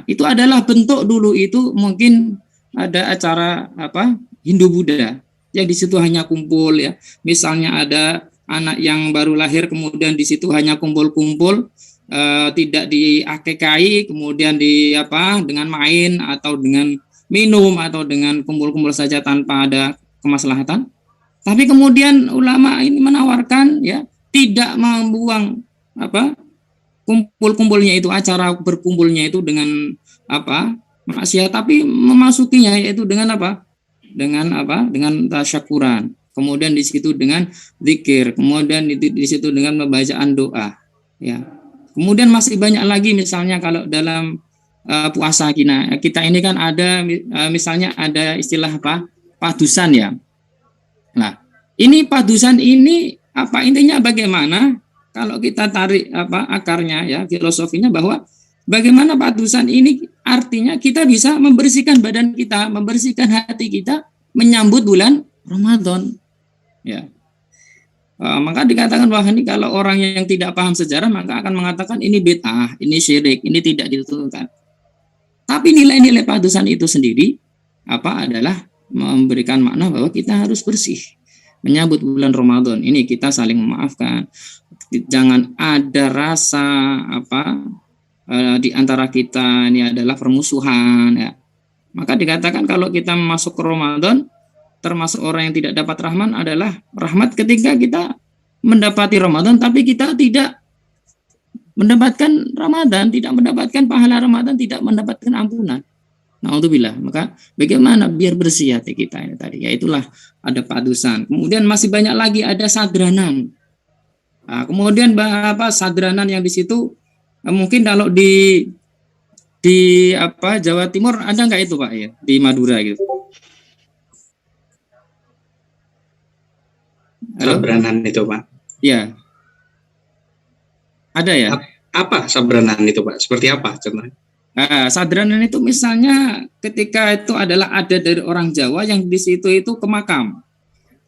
Itu adalah bentuk dulu itu mungkin ada acara apa Hindu Buddha yang di situ hanya kumpul ya. Misalnya ada anak yang baru lahir kemudian di situ hanya kumpul-kumpul, tidak diakekai, kemudian di apa dengan main atau dengan minum atau dengan kumpul-kumpul saja tanpa ada kemaslahatan. Tapi kemudian ulama ini menawarkan ya tidak membuang apa kumpul-kumpulnya itu, acara berkumpulnya itu dengan apa maksiat, tapi memasukinya yaitu dengan apa? Dengan tasyakuran. Kemudian di situ dengan zikir, kemudian di situ dengan pembacaan doa. Ya. Kemudian masih banyak lagi misalnya kalau dalam puasa kita ini kan ada misalnya ada istilah apa? Padusan ya. Nah, ini padusan ini apa intinya bagaimana? Kalau kita tarik apa akarnya ya, filosofinya bahwa bagaimana padusan ini artinya kita bisa membersihkan badan kita, membersihkan hati kita menyambut bulan Ramadan. Ya. Maka dikatakan bahwa ini kalau orang yang tidak paham sejarah maka akan mengatakan ini bid'ah, ini syirik, ini tidak dituntunkan. Tapi nilai-nilai padusan itu sendiri apa adalah memberikan makna bahwa kita harus bersih menyambut bulan Ramadan. Ini kita saling memaafkan. Jangan ada rasa apa di antara kita ini adalah permusuhan ya. Maka dikatakan kalau kita masuk ke Ramadan termasuk orang yang tidak dapat rahmat adalah rahmat ketika kita mendapati Ramadan tapi kita tidak mendapatkan Ramadan, tidak mendapatkan pahala Ramadan, tidak mendapatkan ampunan. Na'udzubillah. Maka bagaimana biar bersih hati kita ini tadi? Ya itulah ada padusan. Kemudian masih banyak lagi ada sadranan. Nah, kemudian apa sadranan yang di situ mungkin kalau di apa Jawa Timur ada nggak itu Pak ya di Madura gitu? Sabranan itu Pak? Ya. Ada ya? Apa sabranan itu Pak? Seperti apa contohnya? Sadranan itu misalnya ketika itu adalah ada dari orang Jawa yang di situ itu ke makam.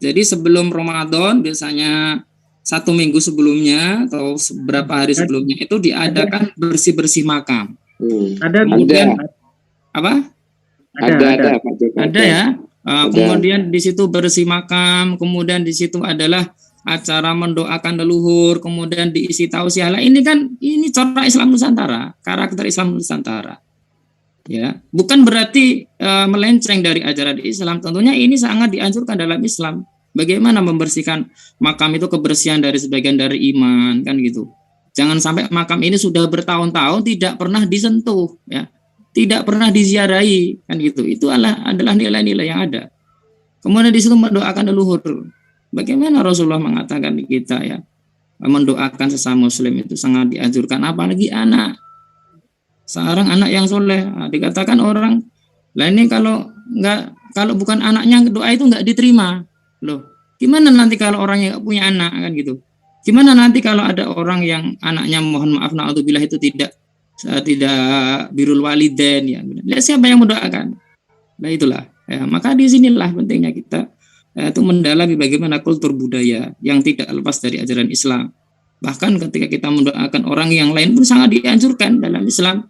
Jadi sebelum Ramadan biasanya 1 minggu sebelumnya atau beberapa hari sebelumnya itu diadakan bersih-bersih makam. Ada kemudian apa? Ada Pak Joko. Ada ya. Kemudian di situ bersih makam, kemudian di situ adalah acara mendoakan leluhur, kemudian diisi tausiah. Ini corak Islam Nusantara, karakter Islam Nusantara. Ya, bukan berarti melenceng dari ajaran Islam. Tentunya ini sangat dianjurkan dalam Islam. Bagaimana membersihkan makam itu kebersihan dari sebagian dari iman kan gitu. Jangan sampai makam ini sudah bertahun-tahun tidak pernah disentuh ya. Tidak pernah diziarahi kan gitu. Itu adalah nilai-nilai yang ada. Kemudian di situ mendoakan leluhur. Bagaimana Rasulullah mengatakan kita ya mendoakan sesama muslim itu sangat dianjurkan, apalagi anak. Seorang anak yang soleh dikatakan orang lain ini kalau bukan anaknya doa itu nggak diterima. Loh, gimana nanti kalau orang yang nggak punya anak kan gitu? Gimana nanti kalau ada orang yang anaknya mohon maaf naudzubillah itu tidak birrul walidain ya. Lihat siapa yang mendoakan. Nah itulah. Ya, maka di sinilah pentingnya kita itu mendalami bagaimana kultur budaya yang tidak lepas dari ajaran Islam. Bahkan ketika kita mendoakan orang yang lain pun sangat dianjurkan dalam Islam.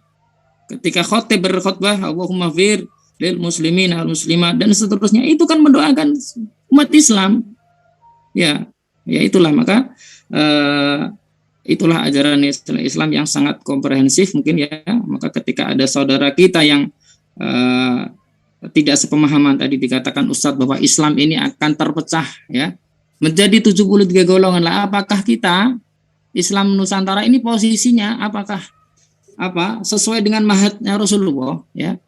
Ketika khotib berkhutbah, Allahumma fir lil muslimin al muslimat dan seterusnya, itu kan mendoakan umat Islam. Ya itulah, maka itulah ajaran Islam yang sangat komprehensif mungkin ya. Maka ketika ada saudara kita yang tidak sepemahaman, tadi dikatakan Ustadz bahwa Islam ini akan terpecah ya menjadi 73 golongan. Lah apakah kita Islam Nusantara ini posisinya apakah sesuai dengan manhajnya Rasulullah ya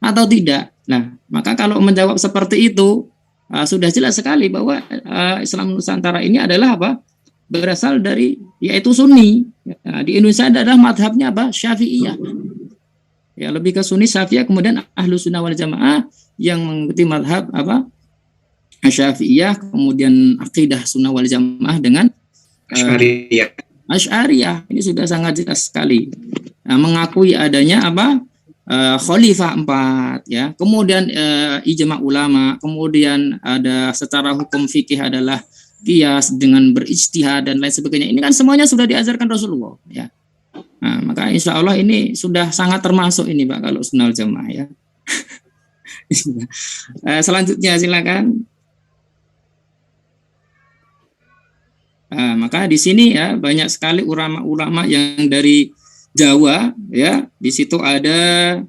atau tidak? Nah, maka kalau menjawab seperti itu sudah jelas sekali bahwa Islam Nusantara ini adalah berasal dari yaitu Sunni. Nah, di Indonesia adalah madhabnya Syafi'iyah. Ya, lebih ke Sunni Syafi'iyah, kemudian Ahlus Sunnah wal Jamaah yang mengikuti madhab Syafi'iyah, kemudian akidah Sunnah wal Jamaah dengan Asy'ariyah. Ini sudah sangat jelas sekali. Nah, mengakui adanya Khalifah 4 ya. Kemudian ijma ulama, kemudian ada secara hukum fikih adalah qiyas dengan berijtihad dan lain sebagainya. Ini kan semuanya sudah diajarkan Rasulullah ya. Nah, maka insya Allah ini sudah sangat termasuk ini Pak kalau Sunnah wal Jamaah ya. Selanjutnya silakan. Maka di sini ya banyak sekali ulama-ulama yang dari Jawa ya. Di situ ada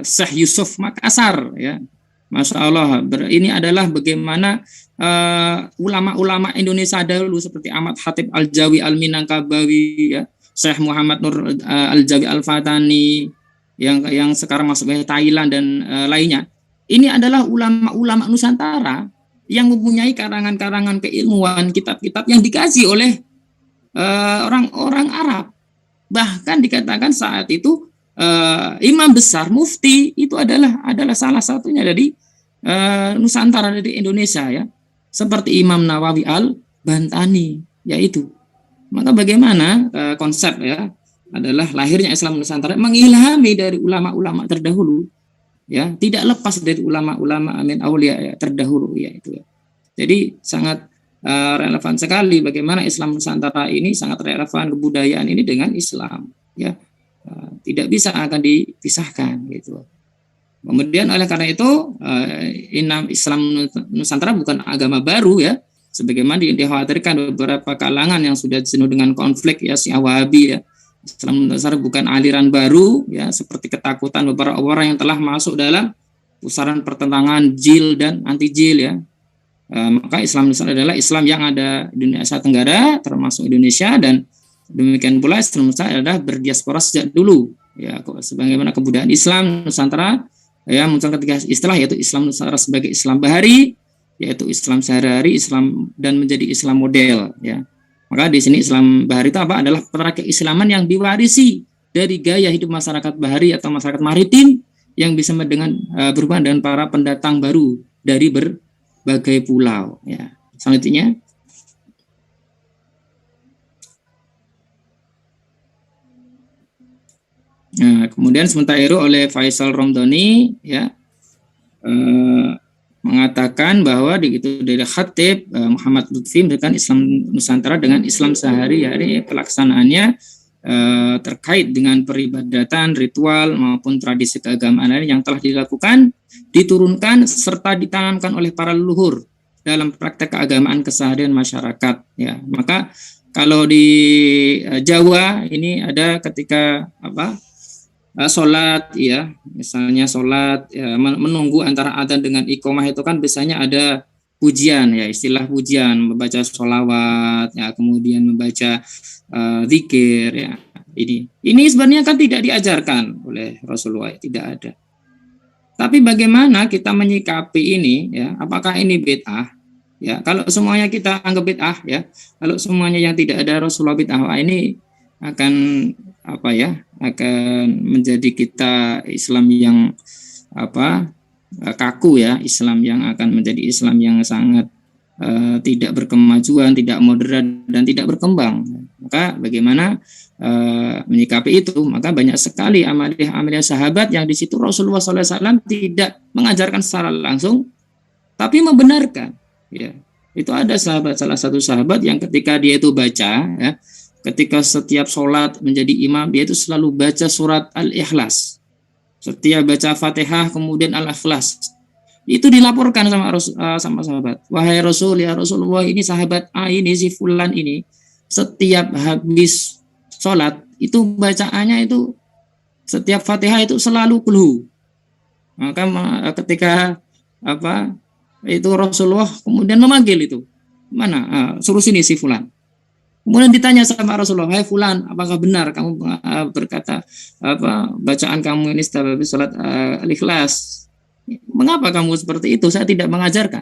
Syekh Yusuf Makassar ya. Masya Allah, ini adalah bagaimana ulama-ulama Indonesia dahulu seperti Ahmad Khatib Al-Jawi Al-Minangkabawi ya. Syekh Muhammad Nur Al-Jawi Al-Fatani yang sekarang masuk ke Thailand dan lainnya. Ini adalah ulama-ulama Nusantara yang mempunyai karangan-karangan keilmuan, kitab-kitab yang dikaji oleh orang-orang Arab. Bahkan dikatakan saat itu imam besar mufti itu adalah salah satunya dari Nusantara, dari Indonesia ya. Seperti Imam Nawawi Al-Bantani yaitu. Maka bagaimana konsep ya adalah lahirnya Islam Nusantara mengilhami dari ulama-ulama terdahulu ya, tidak lepas dari ulama-ulama amin aulia ya, terdahulu ya itu ya. Jadi sangat relevan sekali bagaimana Islam Nusantara ini sangat relevan kebudayaan ini dengan Islam ya. Tidak bisa akan dipisahkan gitu. Kemudian oleh karena itu Islam Nusantara bukan agama baru ya. Sebagaimana dikhawatirkan beberapa kalangan yang sudah jenuh dengan konflik ya, si Wahabi ya. Islam Nusantara bukan aliran baru ya, seperti ketakutan beberapa orang yang telah masuk dalam pusaran pertentangan jil dan anti jil ya. Maka Islam Nusantara adalah Islam yang ada di Asia Tenggara termasuk Indonesia, dan demikian pula Islam Nusantara adalah berdiaspora sejak dulu ya. Sebagaimana kebudayaan Islam Nusantara ya muncul ketika istilah yaitu Islam Nusantara sebagai Islam bahari, yaitu Islam sehari-hari, Islam dan menjadi Islam model ya. Maka di sini Islam bahari itu adalah petara keislaman yang diwarisi dari gaya hidup masyarakat bahari atau masyarakat maritim yang bisa berhubungan dengan para pendatang baru dari berbagai pulau ya. Selanjutnya kemudian sementara itu oleh Faisal Romdoni ya mengatakan bahwa dari Khatib Muhammad Lutfi dengan Islam Nusantara dengan Islam sehari-hari pelaksanaannya terkait dengan peribadatan, ritual maupun tradisi keagamaan yang telah dilakukan, diturunkan serta ditanamkan oleh para leluhur dalam praktek keagamaan keseharian masyarakat ya. Maka kalau di Jawa ini ada ketika sholat ya, misalnya sholat ya, menunggu antara adzan dengan iqomah itu kan biasanya ada pujian ya, istilah pujian, membaca sholawat ya, kemudian membaca zikir ya. Ini sebenarnya kan tidak diajarkan oleh Rasulullah, tidak ada. Tapi bagaimana kita menyikapi ini ya, apakah ini bid'ah ya? Kalau semuanya kita anggap bid'ah ya, kalau semuanya yang tidak ada Rasulullah bid'ah, ini akan akan menjadi kita Islam yang kaku ya, Islam yang akan menjadi Islam yang sangat tidak berkemajuan, tidak modern dan tidak berkembang. Maka bagaimana menyikapi itu? Maka banyak sekali amalia sahabat yang di situ Rasulullah SAW tidak mengajarkan secara langsung tapi membenarkan. Ya, itu ada salah satu sahabat yang ketika dia itu baca, ya, ketika setiap sholat menjadi imam, dia itu selalu baca surat Al-Ikhlas. Setiap baca Fatihah kemudian Al-Ikhlas. Itu dilaporkan sama sahabat. Wahai Rasul, ya Rasulullah, ini sahabat A ini, si fulan ini, setiap habis sholat itu bacaannya itu setiap Fatihah itu selalu kulhu. Maka ketika itu Rasulullah kemudian memanggil itu, mana suruh sini si fulan. Kemudian ditanya sama Rasulullah, hai fulan, apakah benar kamu berkata bacaan kamu ini setelah habis sholat Al-Ikhlas? Mengapa kamu seperti itu? Saya tidak mengajarkan.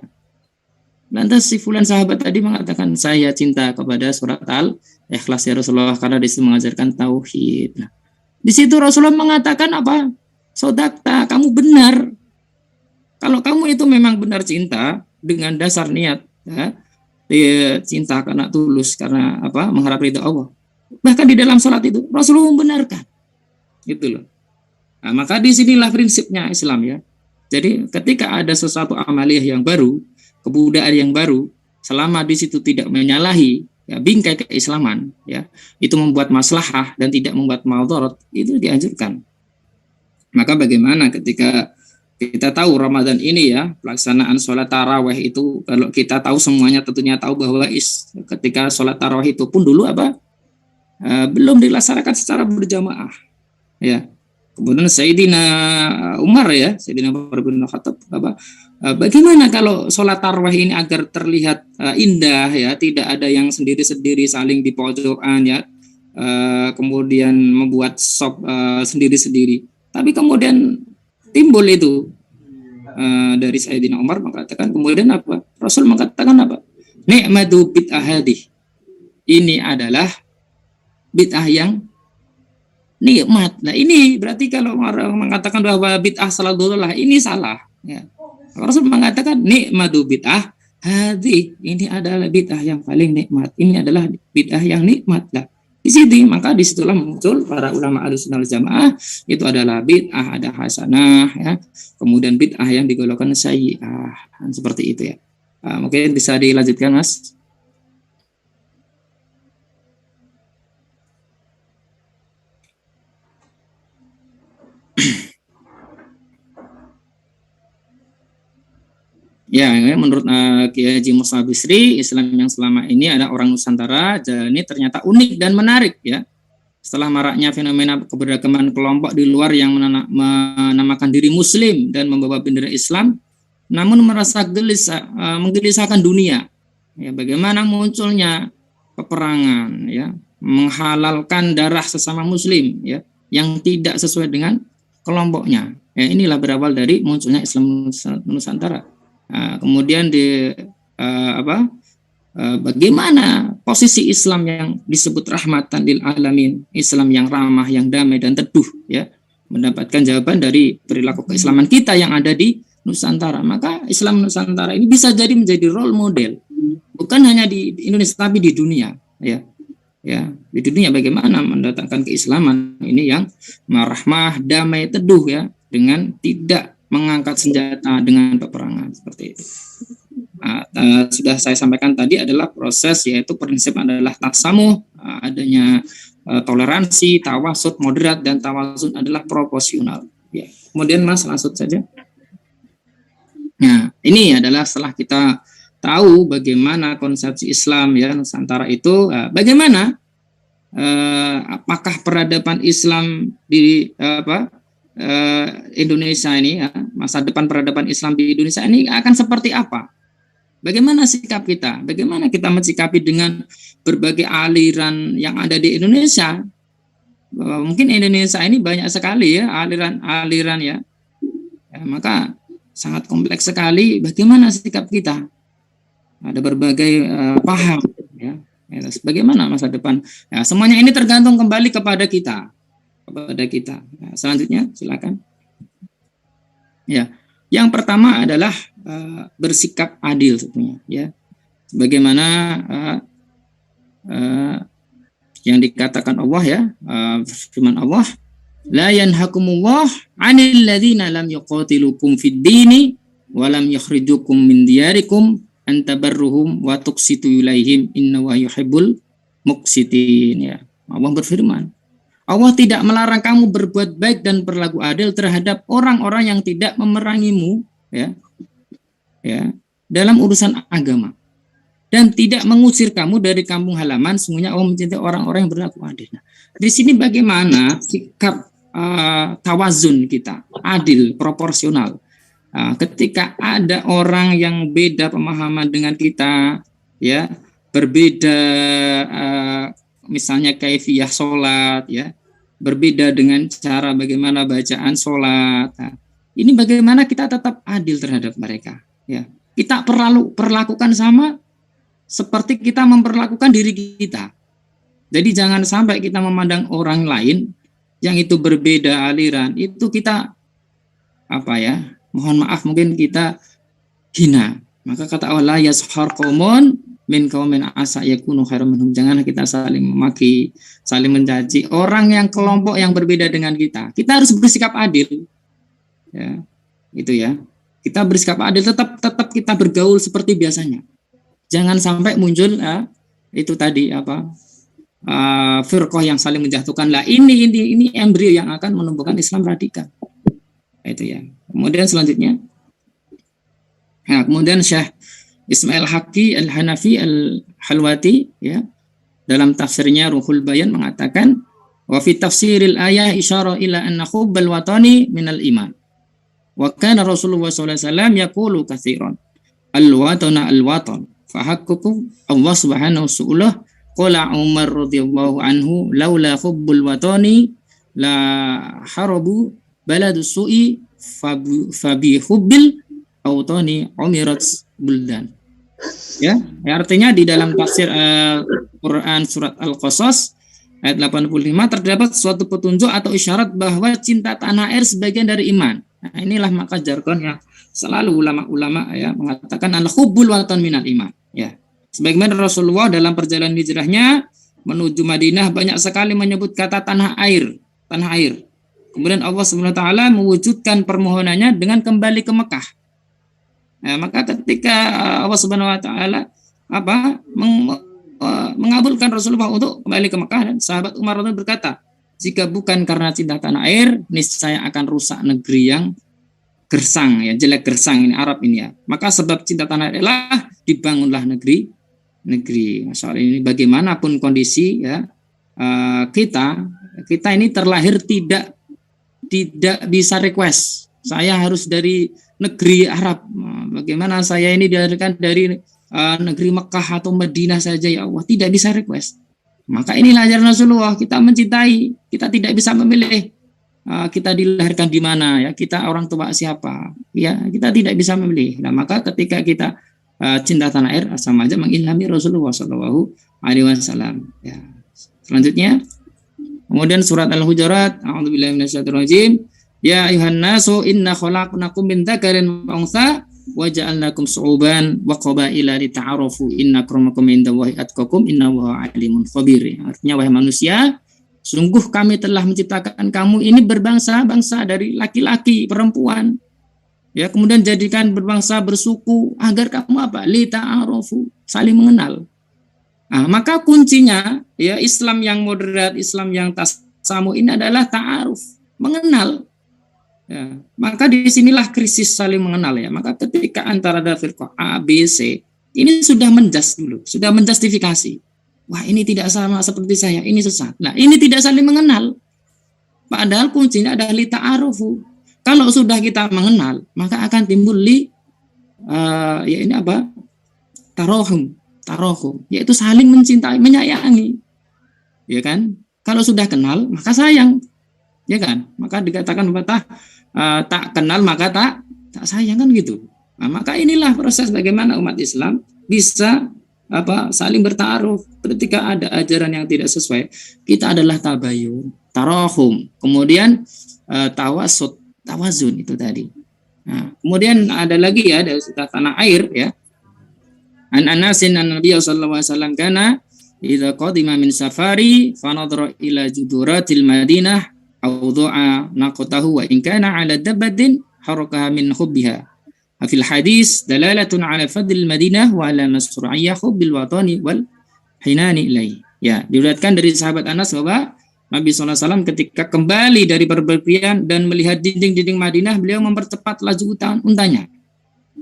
Lantas si fulan sahabat tadi mengatakan, saya cinta kepada surat Al-Ikhlas ya Rasulullah, karena di situ mengajarkan tauhid. Nah, di situ Rasulullah mengatakan apa? Sodakta, kamu benar. Kalau kamu itu memang benar cinta dengan dasar niat, ya, dia cinta karena tulus, karena mengharap ridha Allah. Bahkan di dalam sholat itu Rasulullah membenarkan, gitu loh. Nah, maka disinilah prinsipnya Islam, ya. Jadi ketika ada sesuatu amaliyah yang baru, kebudayaan yang baru, selama di situ tidak menyalahi ya bingkai keislaman, ya, itu membuat maslahah dan tidak membuat maldharat, itu dianjurkan. Maka bagaimana ketika kita tahu Ramadan ini, ya, pelaksanaan sholat tarawih itu, kalau kita tahu semuanya tentunya tahu bahwa ketika sholat tarawih itu pun dulu belum dilaksanakan secara berjamaah, ya. Kemudian Sayyidina Umar bin Khattab, bagaimana kalau sholat tarawih ini agar terlihat indah, ya, tidak ada yang sendiri-sendiri saling di pojokan, ya, kemudian membuat sop sendiri-sendiri. Tapi kemudian timbul itu dari Sayyidina Umar mengatakan, kemudian apa? Rasul mengatakan apa? Ni'matu bid'ah hadih. Ini adalah bid'ah yang nikmat. Nah, ini berarti kalau orang mengatakan bahwa bid'ah salah dolalah, ini salah, ya. Rasul mengatakan nikmatu bid'ah hadih. Ini adalah bid'ah yang paling nikmat. Ini adalah bid'ah yang nikmat lah. Di sini, maka disitulah muncul para ulama Ahlussunnah wal Jamaah, itu adalah bid'ah ada hasanah, ya, kemudian bid'ah yang digolongkan sayyi'ah, seperti itu, ya. Mungkin bisa dilanjutkan, Mas. Ya, menurut Kiai Haji Musa Bisri, Islam yang selama ini ada orang Nusantara ini ternyata unik dan menarik, ya. Setelah maraknya fenomena keberagaman kelompok di luar yang menamakan diri Muslim dan membawa bendera Islam, namun merasa menggelisahkan dunia. Ya, bagaimana munculnya peperangan, ya, menghalalkan darah sesama Muslim, ya, yang tidak sesuai dengan kelompoknya. Ya, inilah berawal dari munculnya Islam Nusantara. Kemudian bagaimana posisi Islam yang disebut rahmatan lil alamin, Islam yang ramah, yang damai dan teduh, ya, mendapatkan jawaban dari perilaku keislaman kita yang ada di Nusantara. Maka Islam Nusantara ini bisa jadi menjadi role model, bukan hanya di Indonesia tapi di dunia, ya. Ya, di dunia bagaimana mendatangkan keislaman ini yang rahmah, damai, teduh, ya, dengan tidak mengangkat senjata dengan peperangan, seperti itu. Sudah saya sampaikan tadi adalah proses, yaitu prinsip adalah tasamuh, adanya toleransi, tawasud moderat, dan tawazun adalah proporsional, ya. Kemudian Mas langsung saja. Nah, ini adalah setelah kita tahu bagaimana konsepsi Islam, ya, Nusantara itu, bagaimana apakah peradaban Islam di Indonesia ini, ya, masa depan peradaban Islam di Indonesia ini akan seperti apa? Bagaimana sikap kita? Bagaimana kita mensikapi dengan berbagai aliran yang ada di Indonesia? Mungkin Indonesia ini banyak sekali, ya, aliran-aliran, ya. Maka sangat kompleks sekali bagaimana sikap kita. Ada berbagai paham, ya. Bagaimana masa depan? Ya, semuanya ini tergantung kembali kepada kita. Nah, selanjutnya silakan. Ya, yang pertama adalah bersikap adil, sebetulnya, ya. Sebagaimana yang dikatakan Allah, ya, firman Allah, la yanhakumullah 'anil ladzina lam yuqatilukum fid dini walam yukhrijukum min diyarikum antabarruhum wa tuqsitu ilaihim innahu yuhibbul muqsitin. Ya, Allah berfirman, Allah tidak melarang kamu berbuat baik dan berlaku adil terhadap orang-orang yang tidak memerangimu, ya, dalam urusan agama, dan tidak mengusir kamu dari kampung halaman. Sungguhnya Allah mencintai orang-orang yang berlaku adil. Nah, di sini bagaimana sikap tawazun kita, adil, proporsional. Ketika ada orang yang beda pemahaman dengan kita, ya, berbeda misalnya kaifiyah sholat, ya, berbeda dengan cara bagaimana bacaan sholat. Nah, ini bagaimana kita tetap adil terhadap mereka, ya. Kita perlakukan sama seperti kita memperlakukan diri kita. Jadi jangan sampai kita memandang orang lain yang itu berbeda aliran, itu kita mohon maaf, mungkin kita hina. Maka kata Allah, yashar qaumun min qaumin asa yakunu khairan minhum. Janganlah kita saling memaki, saling mencaci orang yang kelompok yang berbeda dengan kita. Kita harus bersikap adil. Ya, itu ya. Kita bersikap adil, tetap kita bergaul seperti biasanya. Jangan sampai muncul itu tadi firqah yang saling menjatuhkan. Lah ini embrio yang akan menumbuhkan Islam radikal. Itu ya. Kemudian selanjutnya, kemudian Syekh Ismail Haqqi Al-Hanafi Al-Halwati, ya, dalam tafsirnya Ruhul Bayan mengatakan, wa fi tafsiril ayah isyara ila anna hubbal watani minal iman. Wa kana Rasulullah sallallahu alaihi wasallam yaqulu katsiran al-watana al-watan fa haqqu Allah subhanahu wa ta'ala qala Umar radhiyallahu anhu laula hubbul watani la harabu baladu su'i fabi hubbil autani umirat buldan. Ya, artinya di dalam tafsir Quran surat Al-Qasas ayat 85 terdapat suatu petunjuk atau isyarat bahwa cinta tanah air sebagian dari iman. Nah, inilah maka jargon yang selalu ulama-ulama ya mengatakan al-hubbul watan minal iman. Ya. Sebagaimana Rasulullah dalam perjalanan hijrahnya menuju Madinah banyak sekali menyebut kata tanah air. Kemudian Allah SWT mewujudkan permohonannya dengan kembali ke Mekah. Nah, maka ketika Allah SWT mengabulkan Rasulullah untuk kembali ke Mekah, dan sahabat Umar berkata, jika bukan karena cinta tanah air, niscaya akan rusak negeri yang gersang, ya, jelek gersang ini Arab ini ya. Maka sebab cinta tanah air lah dibangunlah negeri. Masya Allah, ini bagaimanapun kondisi ya, kita ini terlahir tidak bisa request saya harus dari negeri Arab. Bagaimana saya ini dilahirkan dari negeri Mekah atau Madinah saja, ya Allah, tidak bisa request. Maka inilah ajaran Rasulullah, kita mencintai, kita tidak bisa memilih kita dilahirkan di mana, ya, kita orang tua siapa, ya, kita tidak bisa memilih. Nah, maka ketika kita cinta tanah air, sama aja mengilhami Rasulullah SAW. Ya. Selanjutnya, kemudian surat Al-Hujurat, a'udzubillahi minasyaitonirrajim, ya ayuhan nasu inna khalaqnakum min dzakarin wa untha wa ja'alnakum syu'uban wa qabaila lita'arafu inna akramakum indallahi atqakum innallaha alimun khabir. Artinya, wahai manusia, sungguh kami telah menciptakan kamu ini berbangsa-bangsa dari laki-laki, perempuan. Ya, kemudian jadikan berbangsa, bersuku agar kamu lita'arafu, saling mengenal. Nah, maka kuncinya ya Islam yang moderat, Islam yang tasamu ini adalah ta'aruf, mengenal. Ya, maka disinilah krisis saling mengenal ya. Maka ketika antara ada firqah A, B, C, ini sudah menjas dulu, sudah menjustifikasi. Wah, ini tidak sama seperti saya, ini sesat. Nah, ini tidak saling mengenal. Padahal kuncinya adalah li ta'arufu. Kalau sudah kita mengenal, maka akan timbul tarohum, yaitu saling mencintai, menyayangi. Ya kan? Kalau sudah kenal, maka sayang. Ya kan? Maka dikatakan tak kenal maka tak sayang, kan gitu. Nah, maka inilah proses bagaimana umat Islam bisa saling bertaruh. Ketika ada ajaran yang tidak sesuai, kita adalah tabayun, tarohum, kemudian tawazun itu tadi. Nah, kemudian ada lagi ya dari tanah air ya. An Anasin an Nabi sallallahu alaihi wasallam kana idza qadima min safari fa nadhara ila juduratil Madinah aw du'a naqatahu wa in kana ala dabbatin harakaha min hubbiha Fil hadis dalalatun ala fadlil Madinah wa ala masru'iyyah hubbil watani wal hinani ilaihi. Ya, diriwayatkan dari sahabat Anas bahwa Nabi SAW ketika kembali dari bepergian dan melihat dinding-dinding Madinah, beliau mempercepat laju untanya.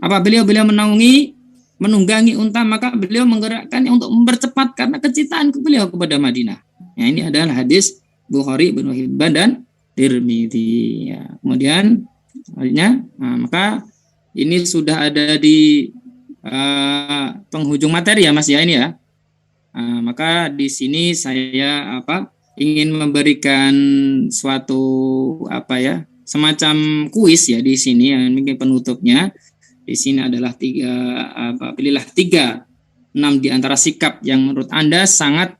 Apabila beliau menunggangi unta, maka beliau menggerakkannya untuk mempercepat karena kecintaan beliau kepada Madinah. Ya, ini adalah hadis Bukhari, Ibnu Hibban dan Tirmidzi. Ya, kemudian maka ini sudah ada di penghujung materi ya Mas ya ini ya. Maka di sini saya ingin memberikan suatu semacam kuis ya di sini yang mungkin penutupnya. Di sini adalah pilihlah 6 di antara sikap yang menurut Anda sangat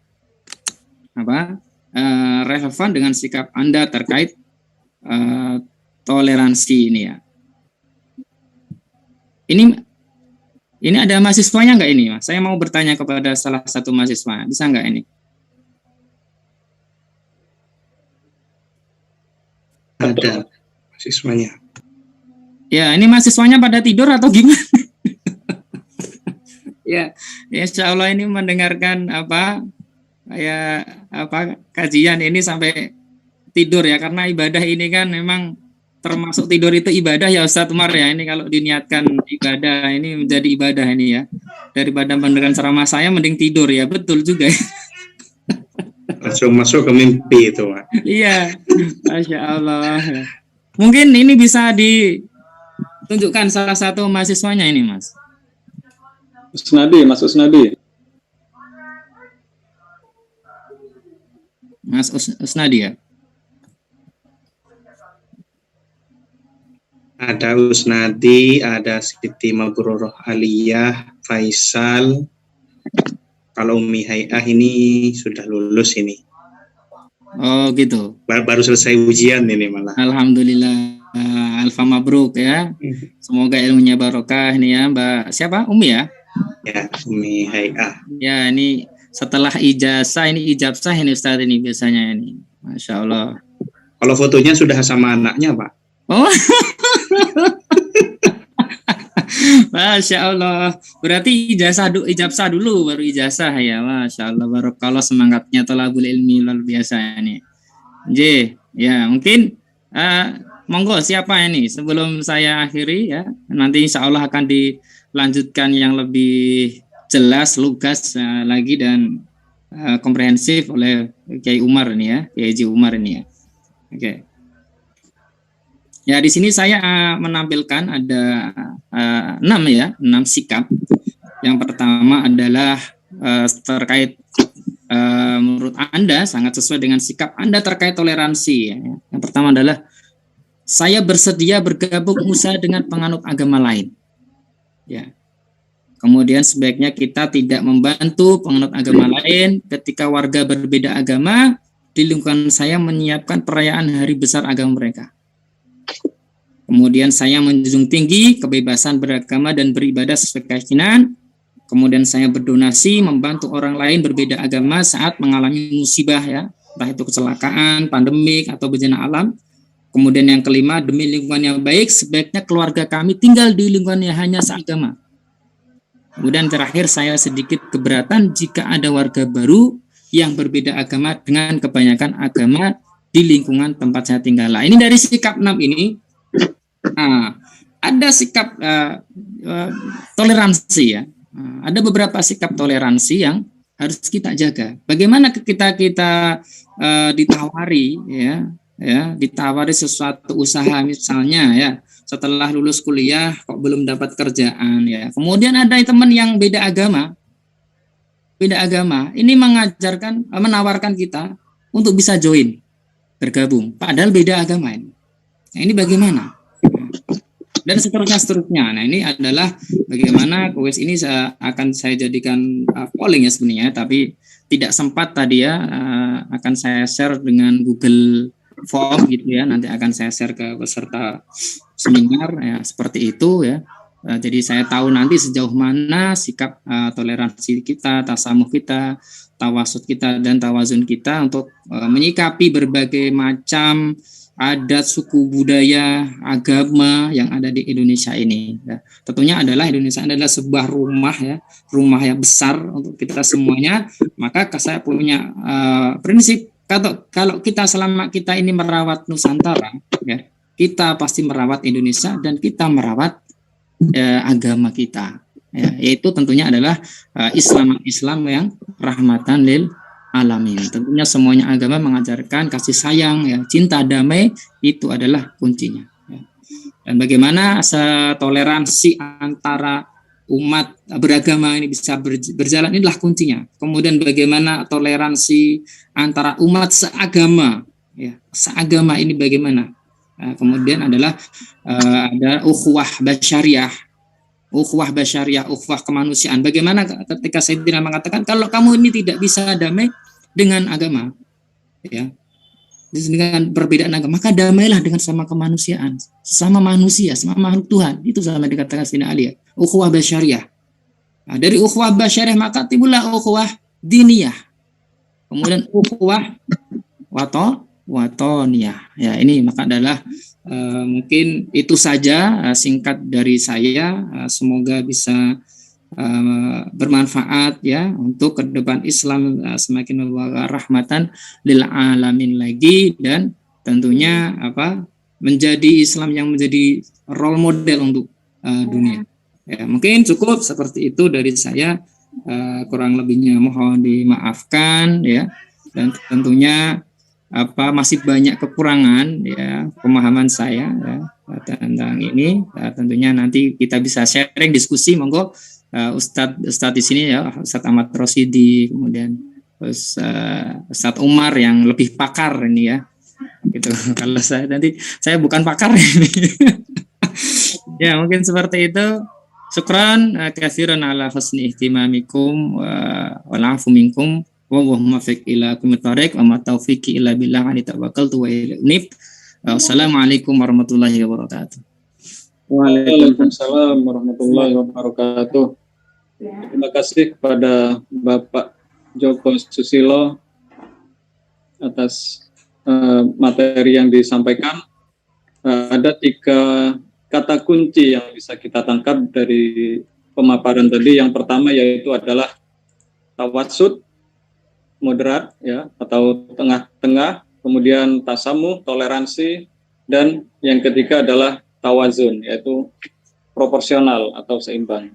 relevan dengan sikap Anda terkait toleransi ini ya. Ini ada mahasiswanya nggak ini, Mas? Saya mau bertanya kepada salah satu mahasiswa, bisa nggak ini? Ada mahasiswanya. Ya, ini mahasiswanya pada tidur atau gimana? Ya, insya Allah ini mendengarkan kajian ini sampai tidur ya, karena ibadah ini kan memang termasuk tidur itu ibadah ya Ustadz Umar ya. Ini kalau diniatkan ibadah ini menjadi ibadah ini ya. Daripada mendengarkan ceramah saya mending tidur ya, betul juga. Langsung masuk ke mimpi itu, Pak. Iya, Masya Allah. Mungkin ini bisa ditunjukkan salah satu mahasiswanya ini, Mas. Mas Usnadi. Mas Usnadi ya. Ada Usnadi, ada Siti Mabrurah Aliyah, Faisal. Kalau Umi Hayah ini sudah lulus ini. Oh gitu. Baru selesai ujian ini malah. Alhamdulillah. Alfa mabruk ya. Semoga ilmunya barokah ini ya, Mbak. Siapa? Umi ya? Ya, Umi Hayah. Ya, ini setelah ijazah ini ijabsah ini Ustaz ini biasanya ini. Masya Allah. Kalau fotonya sudah sama anaknya, Pak. Oh. Masya Allah. Berarti ijabsah dulu baru ijazah ya. Masya Allah. Barakallah, semangatnya thalabul ilmi luar biasa ini. Ya mungkin monggo siapa ini sebelum saya akhiri ya. Nanti insya Allah akan dilanjutkan yang lebih jelas, lugas lagi dan komprehensif oleh Kiai Umar ini ya, Kiai Haji Umar ini ya. Oke. Ya di sini saya menampilkan ada 6 sikap. Yang pertama adalah terkait menurut Anda sangat sesuai dengan sikap Anda terkait toleransi. Ya. Yang pertama adalah saya bersedia bergabung usaha dengan penganut agama lain. Ya. Kemudian sebaiknya kita tidak membantu penganut agama lain ketika warga berbeda agama di lingkungan saya menyiapkan perayaan hari besar agama mereka. Kemudian saya menjunjung tinggi kebebasan beragama dan beribadah sesuai keyakinan. Kemudian saya berdonasi membantu orang lain berbeda agama saat mengalami musibah ya, entah itu kecelakaan, pandemik atau bencana alam. Kemudian yang kelima, demi lingkungan yang baik sebaiknya keluarga kami tinggal di lingkungan yang hanya seagama. Kemudian terakhir saya sedikit keberatan jika ada warga baru yang berbeda agama dengan kebanyakan agama di lingkungan tempat saya tinggal. Nah, ini dari sikap 6 ini. Ada sikap toleransi ya. Ada beberapa sikap toleransi yang harus kita jaga. Bagaimana kita ditawari ditawari sesuatu usaha misalnya ya, setelah lulus kuliah kok belum dapat kerjaan ya. Kemudian ada teman yang beda agama. Ini menawarkan kita untuk bisa join, bergabung, padahal beda agama ini. Nah, ini bagaimana? Dan seterusnya. Nah, ini adalah bagaimana kuis ini akan saya jadikan polling ya sebenarnya, tapi tidak sempat tadi ya, akan saya share dengan Google Form gitu ya, nanti akan saya share ke peserta seminar ya, seperti itu ya. Jadi saya tahu nanti sejauh mana sikap toleransi kita, tasamuh kita, tawasud kita dan tawazun kita untuk menyikapi berbagai macam adat, suku, budaya, agama yang ada di Indonesia ini. Ya, tentunya Indonesia adalah sebuah rumah ya, rumah yang besar untuk kita semuanya. Maka saya punya prinsip kalau kita selama kita ini merawat Nusantara, ya, kita pasti merawat Indonesia dan kita merawat agama kita. Ya, yaitu tentunya adalah Islam yang rahmatan lil alamin. Tentunya semuanya agama mengajarkan kasih sayang, ya, cinta, damai itu adalah kuncinya. Ya. Dan bagaimana toleransi antara umat beragama ini bisa berjalan, inilah kuncinya. Kemudian bagaimana toleransi antara umat seagama, ya, seagama ini bagaimana? Kemudian adalah ada ukhuwah basyariah, ukhuwah kemanusiaan. Bagaimana ketika Sayyidina mengatakan kalau kamu ini tidak bisa damai dengan agama, ya, dengan perbedaan agama, maka damailah dengan sama kemanusiaan, sama manusia, sama makhluk Tuhan. Itu sama dikatakan Sayyidina Ali, ya, ukhuwah basyariah. Nah, dari ukhuwah basyariah maka timbullah ukhuwah diniyah. Kemudian ukhuwah watoniyah. Ya, ini maka adalah mungkin itu saja singkat dari saya. Semoga bisa bermanfaat ya untuk ke depan Islam semakin membawa rahmatan lil alamin lagi, dan tentunya menjadi Islam yang menjadi role model untuk dunia. Ya, mungkin cukup seperti itu dari saya. Kurang lebihnya mohon dimaafkan ya, dan tentunya masih banyak kekurangan ya pemahaman saya ya tentang ini. Tentunya nanti kita bisa sharing diskusi, monggo Ustadz di sini ya, Ustadz Ahmad Rosidi, kemudian Ustadz Umar yang lebih pakar ini ya gitu. Kalau saya bukan pakar ini. Ya, mungkin seperti itu. Syukran katsiran ala husni ihtimamikum wal afu minkum. Wallahu muwaffiq ila aqwamit thoriq wa ma taufiqi illa billah, ani tawakkaltu wa ilaihi unib. Wassalamualaikum warahmatullahi wabarakatuh. Waalaikumsalam warahmatullahi wabarakatuh. Terima kasih kepada Bapak Joko Susilo atas materi yang disampaikan. Ada 3 kata kunci yang bisa kita tangkap dari pemaparan tadi. Yang pertama yaitu adalah tawassut, moderat ya, atau tengah-tengah, kemudian tasamuh, toleransi, dan yang ketiga adalah tawazun, yaitu proporsional atau seimbang.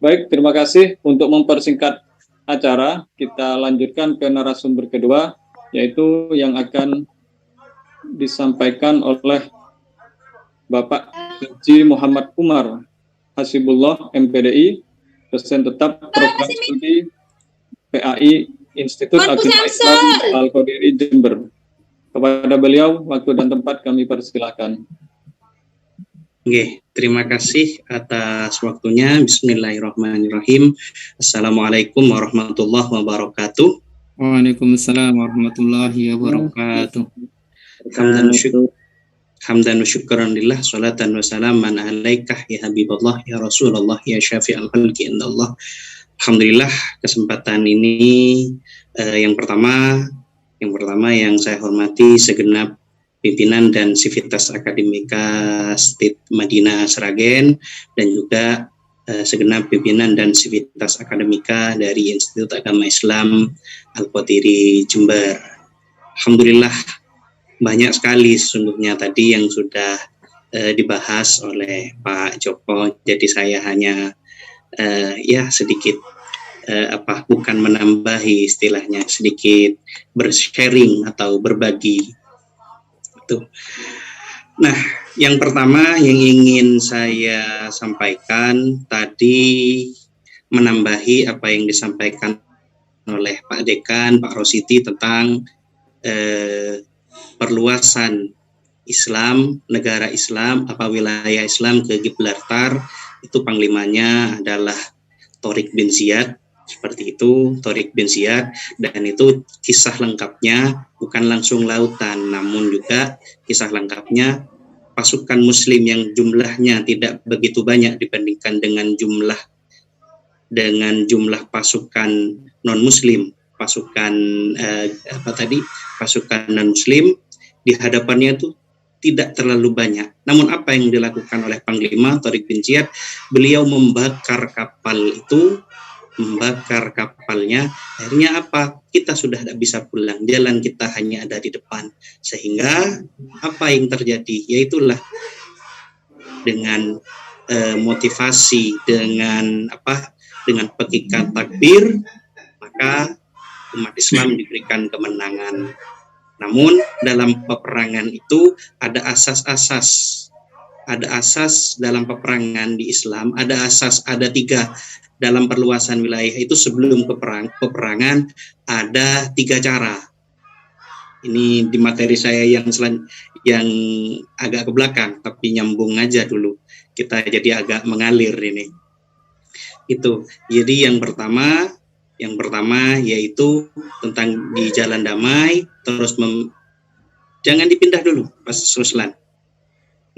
Baik, terima kasih. Untuk mempersingkat acara, kita lanjutkan ke narasumber kedua, yaitu yang akan disampaikan oleh Bapak Haji Muhammad Umar Hasibullah, MPDI, dosen tetap program studi PAI Institut Agama Islam Al-Qadiri Jember. Kepada beliau, waktu dan tempat kami persilakan. Oke, terima kasih atas waktunya. Bismillahirrahmanirrahim. Assalamualaikum warahmatullahi wabarakatuh. Waalaikumsalam warahmatullahi wabarakatuh. Hamdan wa syukran lillah, salatan wa salaman alaikah ya Habibullah, ya Rasulullah, ya Syafi'al khalqi indallah. Alhamdulillah, kesempatan ini yang pertama yang saya hormati segenap pimpinan dan sivitas akademika State Madinah Sragen, dan juga segenap pimpinan dan sivitas akademika dari Institut Agama Islam Al-Qadiri Jember. Alhamdulillah, banyak sekali sesungguhnya tadi yang sudah dibahas oleh Pak Joko. Jadi saya hanya sedikit bukan menambahi, istilahnya sedikit bersharing atau berbagi. Nah, yang pertama yang ingin saya sampaikan tadi menambahi apa yang disampaikan oleh Pak Dekan, Pak Rosidi tentang perluasan Islam, negara Islam, wilayah Islam ke Gibraltar. Itu panglimanya adalah Tariq bin Ziyad, seperti itu, Tariq bin Ziyad, dan itu kisah lengkapnya bukan langsung lautan, namun juga kisah lengkapnya pasukan muslim yang jumlahnya tidak begitu banyak dibandingkan dengan jumlah pasukan non muslim, pasukan non muslim. Di hadapannya itu tidak terlalu banyak. Namun apa yang dilakukan oleh Panglima Tariq bin Ziyad, beliau membakar kapalnya. Akhirnya apa? Kita sudah tidak bisa pulang, jalan kita hanya ada di depan. Sehingga apa yang terjadi? Yaitulah dengan motivasi, dengan pekikan takbir, maka umat Islam diberikan kemenangan. Namun dalam peperangan itu ada asas dalam peperangan di Islam, ada 3 dalam perluasan wilayah itu. Sebelum peperangan ada 3 cara. Ini di materi saya yang agak ke belakang, tapi nyambung aja dulu. Kita jadi agak mengalir ini. Itu. Jadi yang pertama yaitu tentang di jalan damai, terus jangan dipindah dulu Mas Ruslan.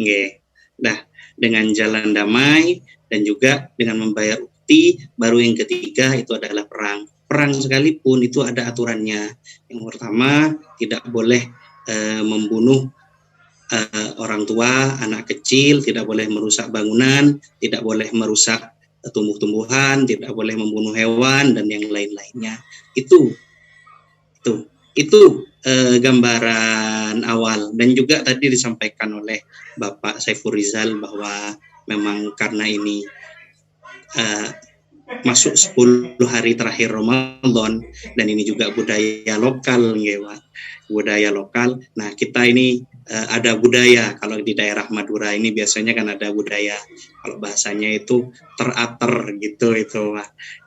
Nggih. Nah, dengan jalan damai dan juga dengan membayar ukti, baru yang ketiga itu adalah perang. Perang sekalipun itu ada aturannya. Yang pertama, tidak boleh membunuh orang tua, anak kecil, tidak boleh merusak bangunan, tidak boleh merusak tumbuh-tumbuhan, tidak boleh membunuh hewan dan yang lain-lainnya. Itu gambaran awal. Dan juga tadi disampaikan oleh Bapak Saiful Rizal bahwa memang karena ini masuk 10 hari terakhir Ramadan, dan ini juga budaya lokal, budaya lokal. Nah, kita ini ada budaya, kalau di daerah Madura ini biasanya kan ada budaya, kalau bahasanya itu teratur gitu itu.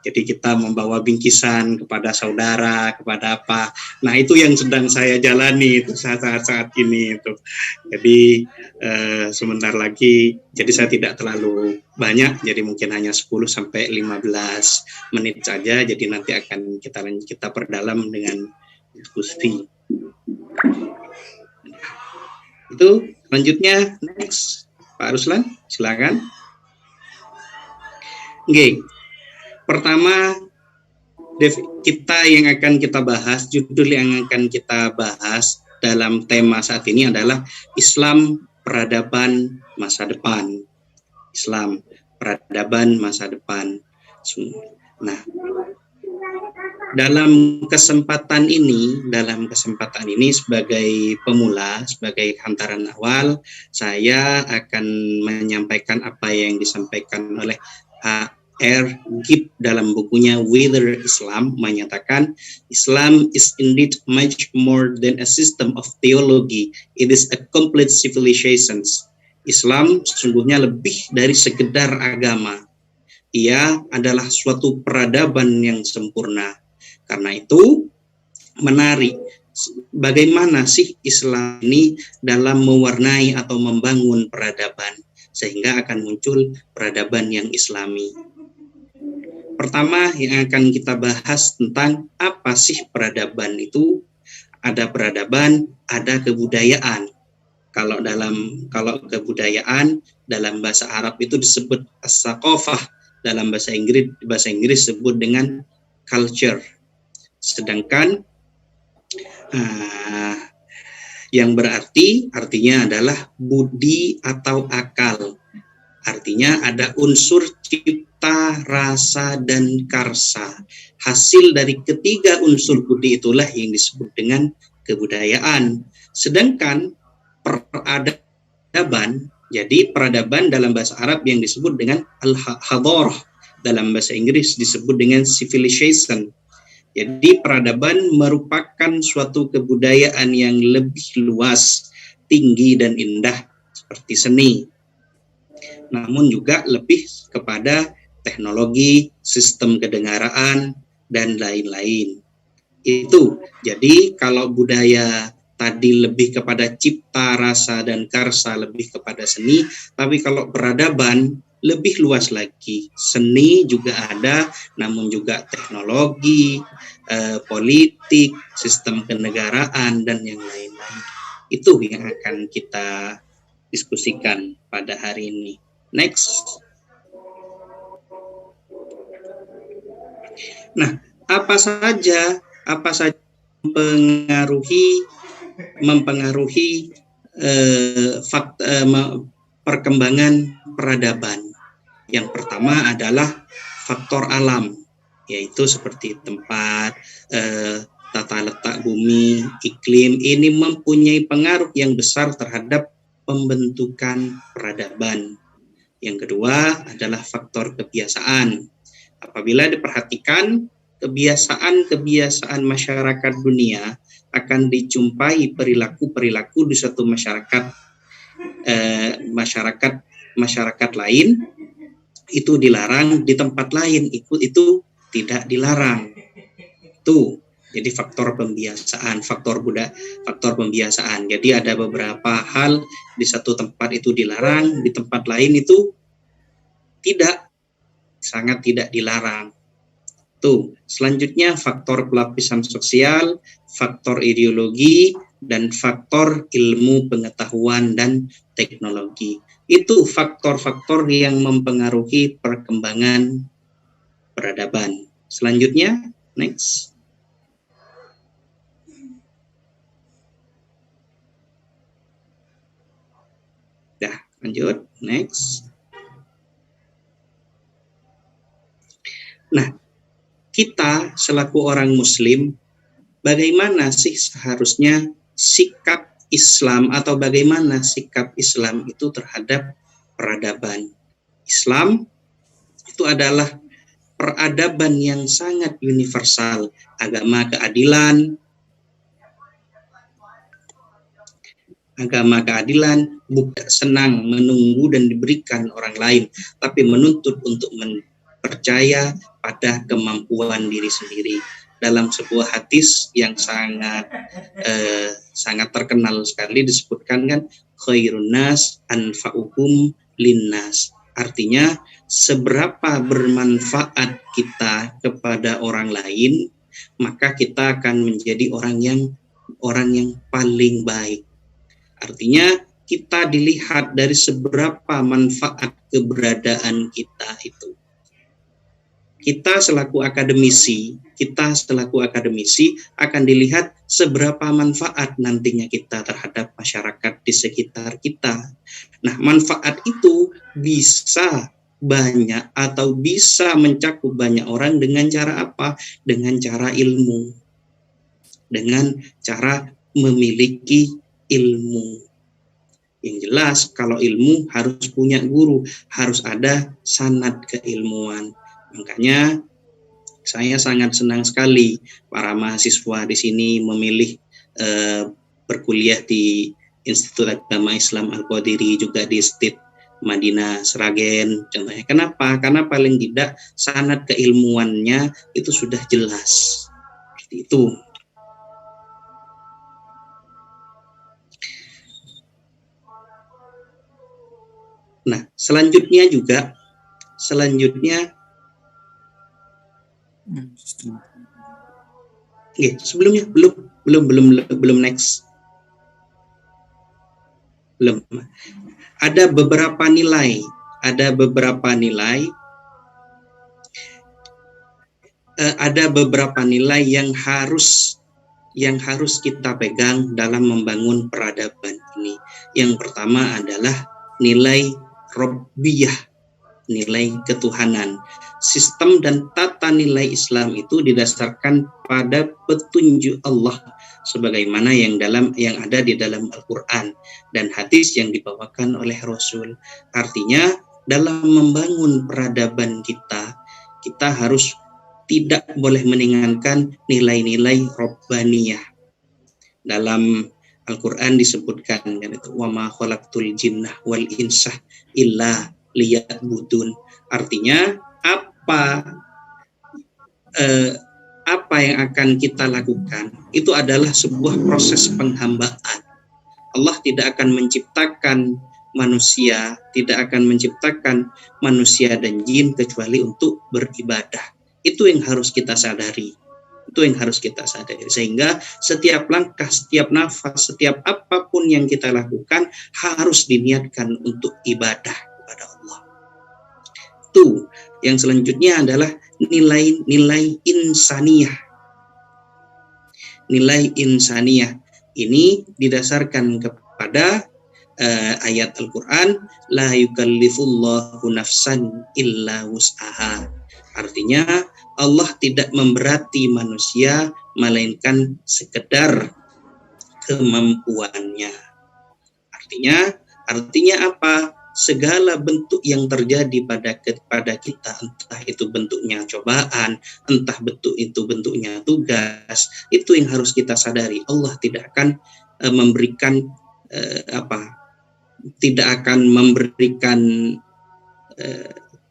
Jadi kita membawa bingkisan kepada saudara, kepada apa. Nah, itu yang sedang saya jalani itu saat ini itu. Jadi sebentar lagi, jadi saya tidak terlalu banyak, jadi mungkin hanya 10 sampai 15 menit saja. Jadi nanti akan kita perdalam dengan diskusi. Itu selanjutnya, next Pak Ruslan, silakan. Oke. Pertama, kita yang akan kita bahas, judul yang akan kita bahas dalam tema saat ini adalah Islam Peradaban Masa Depan. Islam Peradaban Masa Depan. Nah, dalam kesempatan ini sebagai pemula, sebagai hantaran awal, saya akan menyampaikan apa yang disampaikan oleh R. Gibb dalam bukunya Whether Islam, menyatakan Islam is indeed much more than a system of theology. It is a complete civilization. Islam sesungguhnya lebih dari sekedar agama. Ia adalah suatu peradaban yang sempurna. Karena itu menarik bagaimana sih Islam ini dalam mewarnai atau membangun peradaban sehingga akan muncul peradaban yang Islami. Pertama yang akan kita bahas tentang apa sih peradaban itu. Ada peradaban, ada kebudayaan. Kalau kebudayaan dalam bahasa Arab itu disebut as-saqafah, dalam bahasa Inggris disebut dengan culture. Sedangkan yang artinya adalah budi atau akal. Artinya ada unsur cipta, rasa, dan karsa. Hasil dari ketiga unsur budi itulah yang disebut dengan kebudayaan. Sedangkan peradaban, jadi peradaban dalam bahasa Arab yang disebut dengan al-hadarah, dalam bahasa Inggris disebut dengan civilization. Jadi peradaban merupakan suatu kebudayaan yang lebih luas, tinggi dan indah seperti seni. Namun juga lebih kepada teknologi, sistem kedengaraan dan lain-lain. Itu. Jadi kalau budaya tadi lebih kepada cipta, rasa dan karsa, lebih kepada seni, tapi kalau peradaban lebih luas lagi. Seni juga ada, namun juga teknologi, politik, sistem kenegaraan, dan yang lain-lain. Itu yang akan kita diskusikan pada hari ini. Next. Nah, apa saja mempengaruhi perkembangan peradaban. Yang pertama adalah faktor alam, yaitu seperti tempat, tata letak bumi, iklim. Ini mempunyai pengaruh yang besar terhadap pembentukan peradaban. Yang kedua adalah faktor kebiasaan. Apabila diperhatikan, kebiasaan-kebiasaan masyarakat dunia akan dijumpai perilaku-perilaku di suatu masyarakat lain itu dilarang, di tempat lain itu tidak dilarang. Itu jadi faktor pembiasaan, faktor pembiasaan. Jadi ada beberapa hal di satu tempat itu dilarang, di tempat lain itu tidak, sangat tidak dilarang. Tuh, selanjutnya faktor pelapisan sosial, faktor ideologi, dan faktor ilmu pengetahuan dan teknologi. Itu faktor-faktor yang mempengaruhi perkembangan peradaban. Selanjutnya, next. Lanjut, next. Nah, kita selaku orang Muslim, bagaimana sih seharusnya sikap Islam atau bagaimana sikap Islam itu terhadap peradaban? Islam itu adalah peradaban yang sangat universal, agama keadilan. Agama keadilan bukan senang menunggu dan diberikan orang lain, tapi menuntut untuk percaya pada kemampuan diri sendiri. Dalam sebuah hadis yang sangat terkenal sekali disebutkan kan, khairun nas anfa'uhum linnas. Artinya seberapa bermanfaat kita kepada orang lain, maka kita akan menjadi orang yang paling baik. Artinya kita dilihat dari seberapa manfaat keberadaan kita itu. Kita selaku akademisi akan dilihat seberapa manfaat nantinya kita terhadap masyarakat di sekitar kita. Nah, manfaat itu bisa banyak atau bisa mencakup banyak orang dengan cara apa? Dengan cara ilmu. Dengan cara memiliki ilmu. Yang jelas kalau ilmu harus punya guru, harus ada sanad keilmuan. Makanya saya sangat senang sekali para mahasiswa di sini memilih berkuliah di Institut Agama Islam Al-Qadiri, juga di Stit Madinah Sragen contohnya. Kenapa? Karena paling tidak sanad keilmuannya itu sudah jelas. Seperti itu. Nah, selanjutnya sebelumnya belum next. Belum. Ada beberapa nilai yang harus kita pegang dalam membangun peradaban ini. Yang pertama adalah nilai Rabbiyah, nilai ketuhanan. Sistem dan tata nilai Islam itu didasarkan pada petunjuk Allah sebagaimana yang ada di dalam Al-Qur'an dan hadis yang dibawakan oleh Rasul. Artinya dalam membangun peradaban kita harus tidak boleh meninggalkan nilai-nilai Rabbaniyah. Dalam Al-Quran disebutkan kan itu, wa ma khalaqtul jinnah wal insah illa liya'budun. Artinya apa yang akan kita lakukan itu adalah sebuah proses penghambaan. Allah tidak akan menciptakan manusia dan jin kecuali untuk beribadah. Itu yang harus kita sadari. Sehingga setiap langkah, setiap nafas, setiap apapun yang kita lakukan harus diniatkan untuk ibadah kepada Allah. Itu yang selanjutnya adalah nilai insaniyah. Nilai insaniyah ini didasarkan kepada pada ayat Al-Quran, la yukallifullahu nafsan illa wus'aha. Artinya Allah tidak memberati manusia melainkan sekedar kemampuannya. Artinya apa? Segala bentuk yang terjadi pada kita, entah itu bentuknya cobaan, entah bentuknya tugas, itu yang harus kita sadari. Allah tidak akan memberikan tidak akan memberikan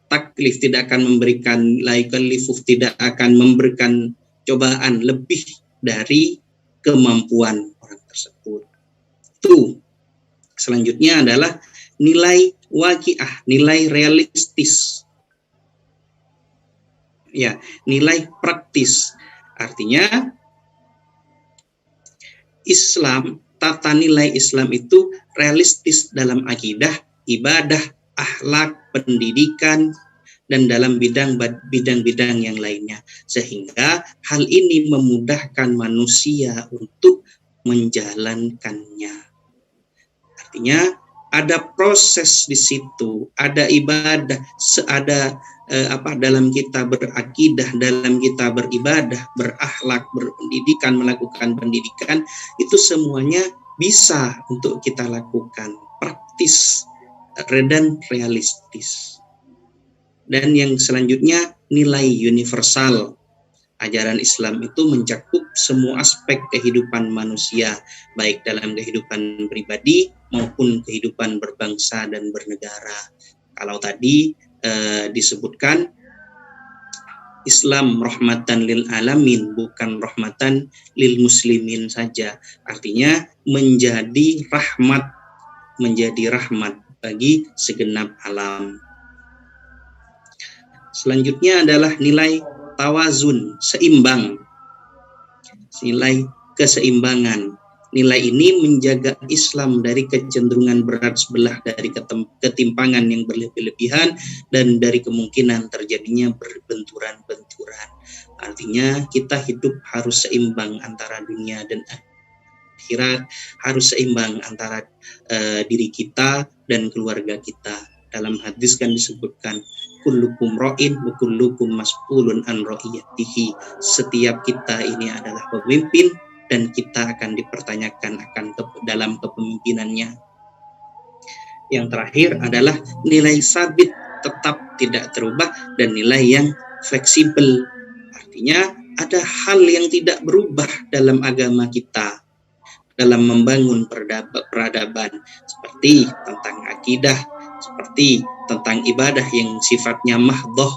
taklif, tidak akan memberikan laikalifuf, tidak akan memberikan cobaan lebih dari kemampuan orang tersebut. Itu selanjutnya adalah nilai waqiah, nilai realistis. Ya, nilai praktis. Artinya Islam, tata nilai Islam itu realistis dalam akidah, ibadah, akhlak, pendidikan, dan dalam bidang-bidang yang lainnya. Sehingga hal ini memudahkan manusia untuk menjalankannya. Artinya ada proses di situ, ada ibadah, dalam kita berakidah, dalam kita beribadah, berakhlak, berpendidikan, melakukan pendidikan, itu semuanya bisa untuk kita lakukan, praktis dan realistis. Dan yang selanjutnya nilai universal. Ajaran Islam itu mencakup semua aspek kehidupan manusia, baik dalam kehidupan pribadi maupun kehidupan berbangsa dan bernegara. Kalau tadi disebutkan Islam rahmatan lil alamin, bukan rahmatan lil muslimin saja. Artinya menjadi rahmat bagi segenap alam. Selanjutnya adalah nilai tawazun, seimbang. Nilai keseimbangan. Nilai ini menjaga Islam dari kecenderungan berat sebelah, dari ketimpangan yang berlebihan, dan dari kemungkinan terjadinya berbenturan-benturan. Artinya kita hidup harus seimbang antara dunia dan akhirat, harus seimbang antara diri kita dan keluarga kita. Dalam hadis kan disebutkan, kullukum ra'in wa kullukum mas'ulun an ra'iyatihi. Setiap kita ini adalah pemimpin dan kita akan dipertanyakan dalam kepemimpinannya. Yang terakhir adalah nilai sabit, tetap tidak terubah, dan nilai yang fleksibel. Artinya ada hal yang tidak berubah dalam agama kita dalam membangun peradaban, seperti tentang akidah, seperti tentang ibadah yang sifatnya mahdhah.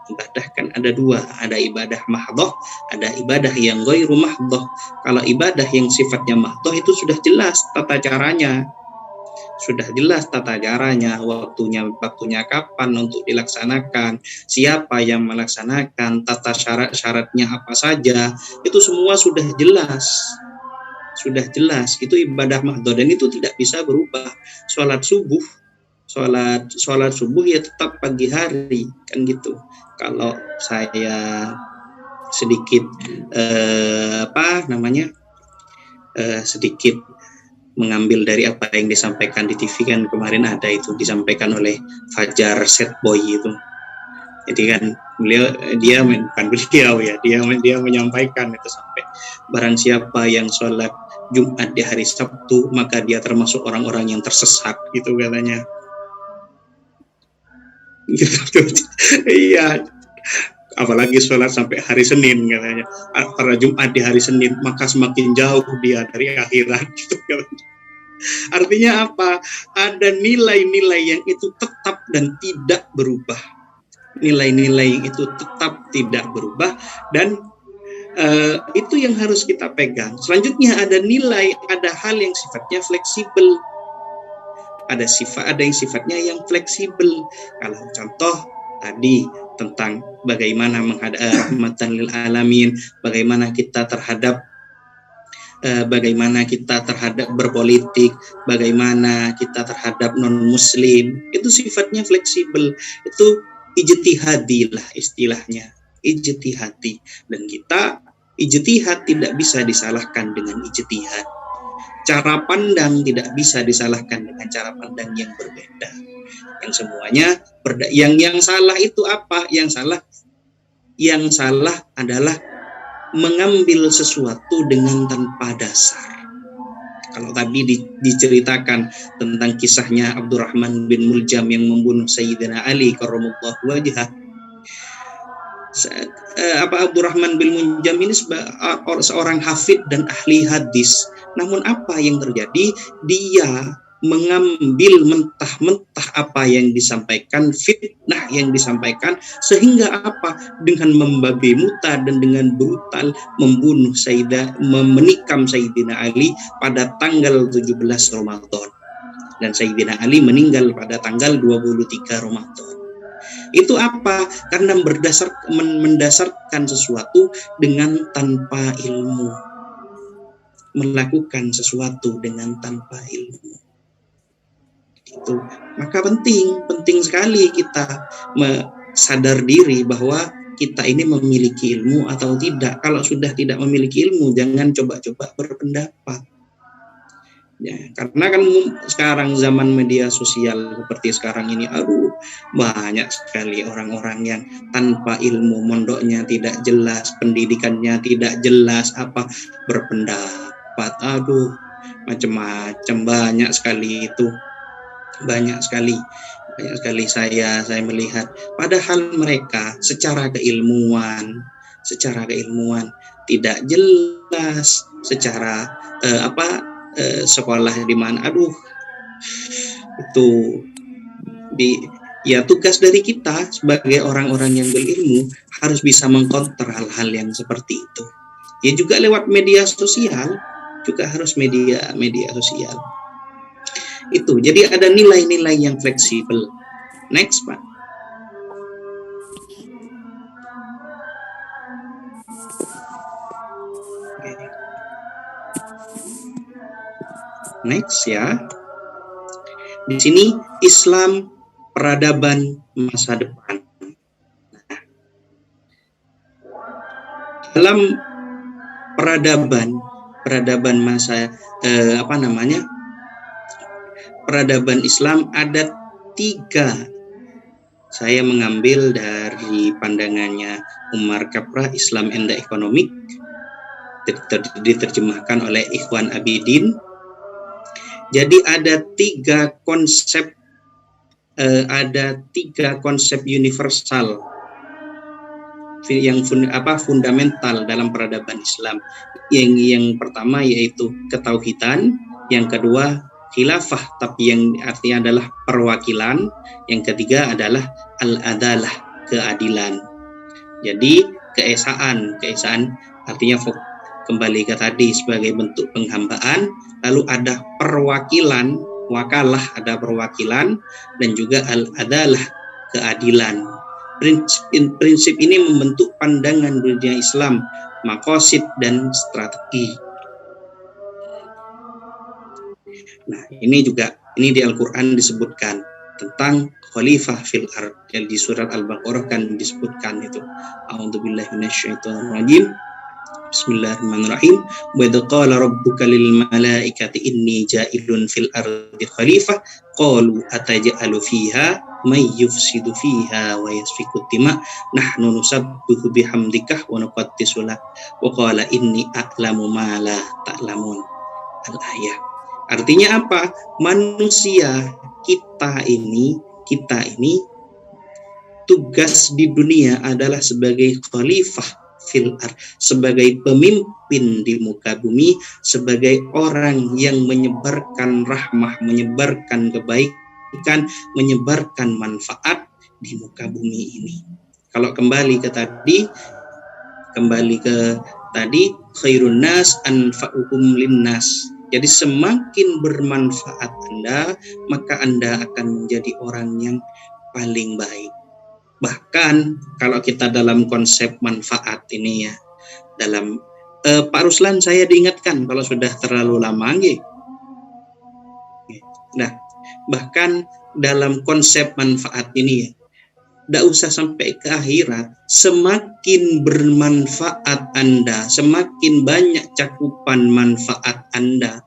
Ibadah kan ada dua, ada ibadah mahdhah, ada ibadah yang ghairu mahdhah. Kalau ibadah yang sifatnya mahdhah itu sudah jelas tata caranya, waktunya kapan untuk dilaksanakan, siapa yang melaksanakan, tata syarat-syaratnya apa saja, itu semua sudah jelas. Itu ibadah mahdhah dan itu tidak bisa berubah. Sholat subuh ya tetap pagi hari, kan gitu. Kalau saya sedikit sedikit mengambil dari apa yang disampaikan di TV, kan kemarin ada itu disampaikan oleh Fajar Setboy itu. Jadi kan dia menyampaikan itu sampai barang siapa yang sholat Jumat di hari Sabtu maka dia termasuk orang-orang yang tersesat, gitu katanya. Iya, apalagi sholat sampai hari Senin katanya. Pada Jumat di hari Senin maka semakin jauh dia dari akhirat, gitu katanya. Artinya apa? Ada nilai-nilai yang itu tetap dan tidak berubah. Nilai-nilai yang itu tetap tidak berubah dan itu yang harus kita pegang. Selanjutnya ada hal yang sifatnya fleksibel. Ada yang sifatnya yang fleksibel. Kalau contoh tadi tentang bagaimana rahmatan lil alamin, bagaimana kita terhadap berpolitik, bagaimana kita terhadap non-muslim, itu sifatnya fleksibel. Itu ijtihadi lah istilahnya, ijtihadi. Dan kita ijtihad tidak bisa disalahkan dengan ijtihad. cara pandang tidak bisa disalahkan dengan cara pandang yang berbeda. Yang semuanya yang salah itu apa? Yang salah adalah mengambil sesuatu dengan tanpa dasar. Kalau tadi diceritakan tentang kisahnya Abdurrahman bin Muljam yang membunuh Sayyidina Ali karramallahu wajhah. Abdurrahman bin Muljam ini seorang hafid dan ahli hadis. Namun apa yang terjadi? Dia mengambil mentah-mentah apa yang disampaikan, fitnah yang disampaikan, sehingga apa? Dengan membabi buta dan dengan brutal membunuh menikam Sayyidina Ali pada tanggal 17 Ramadan. Dan Sayyidina Ali meninggal pada tanggal 23 Ramadan. Itu apa? Karena mendasarkan sesuatu dengan tanpa ilmu. Melakukan sesuatu dengan tanpa ilmu. Itu. Maka penting sekali kita sadar diri bahwa kita ini memiliki ilmu atau tidak. Kalau sudah tidak memiliki ilmu, jangan coba-coba berpendapat. Ya, karena kan sekarang zaman media sosial seperti sekarang ini, banyak sekali orang-orang yang tanpa ilmu, mondoknya tidak jelas, pendidikannya tidak jelas, berpendapat, macam-macam, banyak sekali itu. Banyak sekali saya melihat, padahal mereka secara keilmuan tidak jelas, secara sekolah di mana, tugas dari kita sebagai orang-orang yang berilmu harus bisa mengkonter hal-hal yang seperti itu. Ya juga lewat media sosial, juga harus media sosial. Itu, jadi ada nilai-nilai yang fleksibel. Next, Pak. Okay. Next ya. Di sini Islam peradaban masa depan. Dalam peradaban masa peradaban Islam ada 3. Saya mengambil dari pandangannya Umar Kapra, Islam and the Economic, diterjemahkan oleh Ikhwan Abidin. Jadi ada 3 konsep universal yang fundamental dalam peradaban Islam. Yang pertama yaitu ketauhidan, yang kedua khilafah, tapi yang artinya adalah perwakilan, yang ketiga adalah al-adalah, keadilan. Jadi keesaan artinya kembali ke tadi sebagai bentuk penghambaan, lalu ada perwakilan, wakalah, ada perwakilan, dan juga al-adalah, keadilan. Prinsip ini membentuk pandangan dunia Islam, maqasid dan strategi. Nah, ini di Al-Qur'an disebutkan tentang khalifah fil ard. Di surat Al-Baqarah kan disebutkan itu. A'udzubillahi minasyaitonirrajim. Bismillahirrahmanirrahim. Wa idz qala rabbuka lil malaikati inni ja'ilun fil ardi khalifah qalu ataj'alu fiha may yufsidu fiha wa yasfiku dima nahnu nusabbihu bihamdika wa nuqaddisu lak wa qala inni a'lamu ma la ta'lamun. Al-ayat. Artinya apa? Manusia kita ini tugas di dunia adalah sebagai khalifah fil ard, sebagai pemimpin di muka bumi, sebagai orang yang menyebarkan rahmah, menyebarkan kebaikan, menyebarkan manfaat di muka bumi ini. Kalau kembali ke tadi khairun nas anfa'uhum linnas. Jadi semakin bermanfaat Anda, maka Anda akan menjadi orang yang paling baik. Bahkan kalau kita dalam konsep manfaat ini ya, dalam Pak Ruslan saya diingatkan kalau sudah terlalu lama nggih. Nah, bahkan dalam konsep manfaat ini ya, tidak usah sampai ke akhirat, semakin bermanfaat Anda, semakin banyak cakupan manfaat Anda,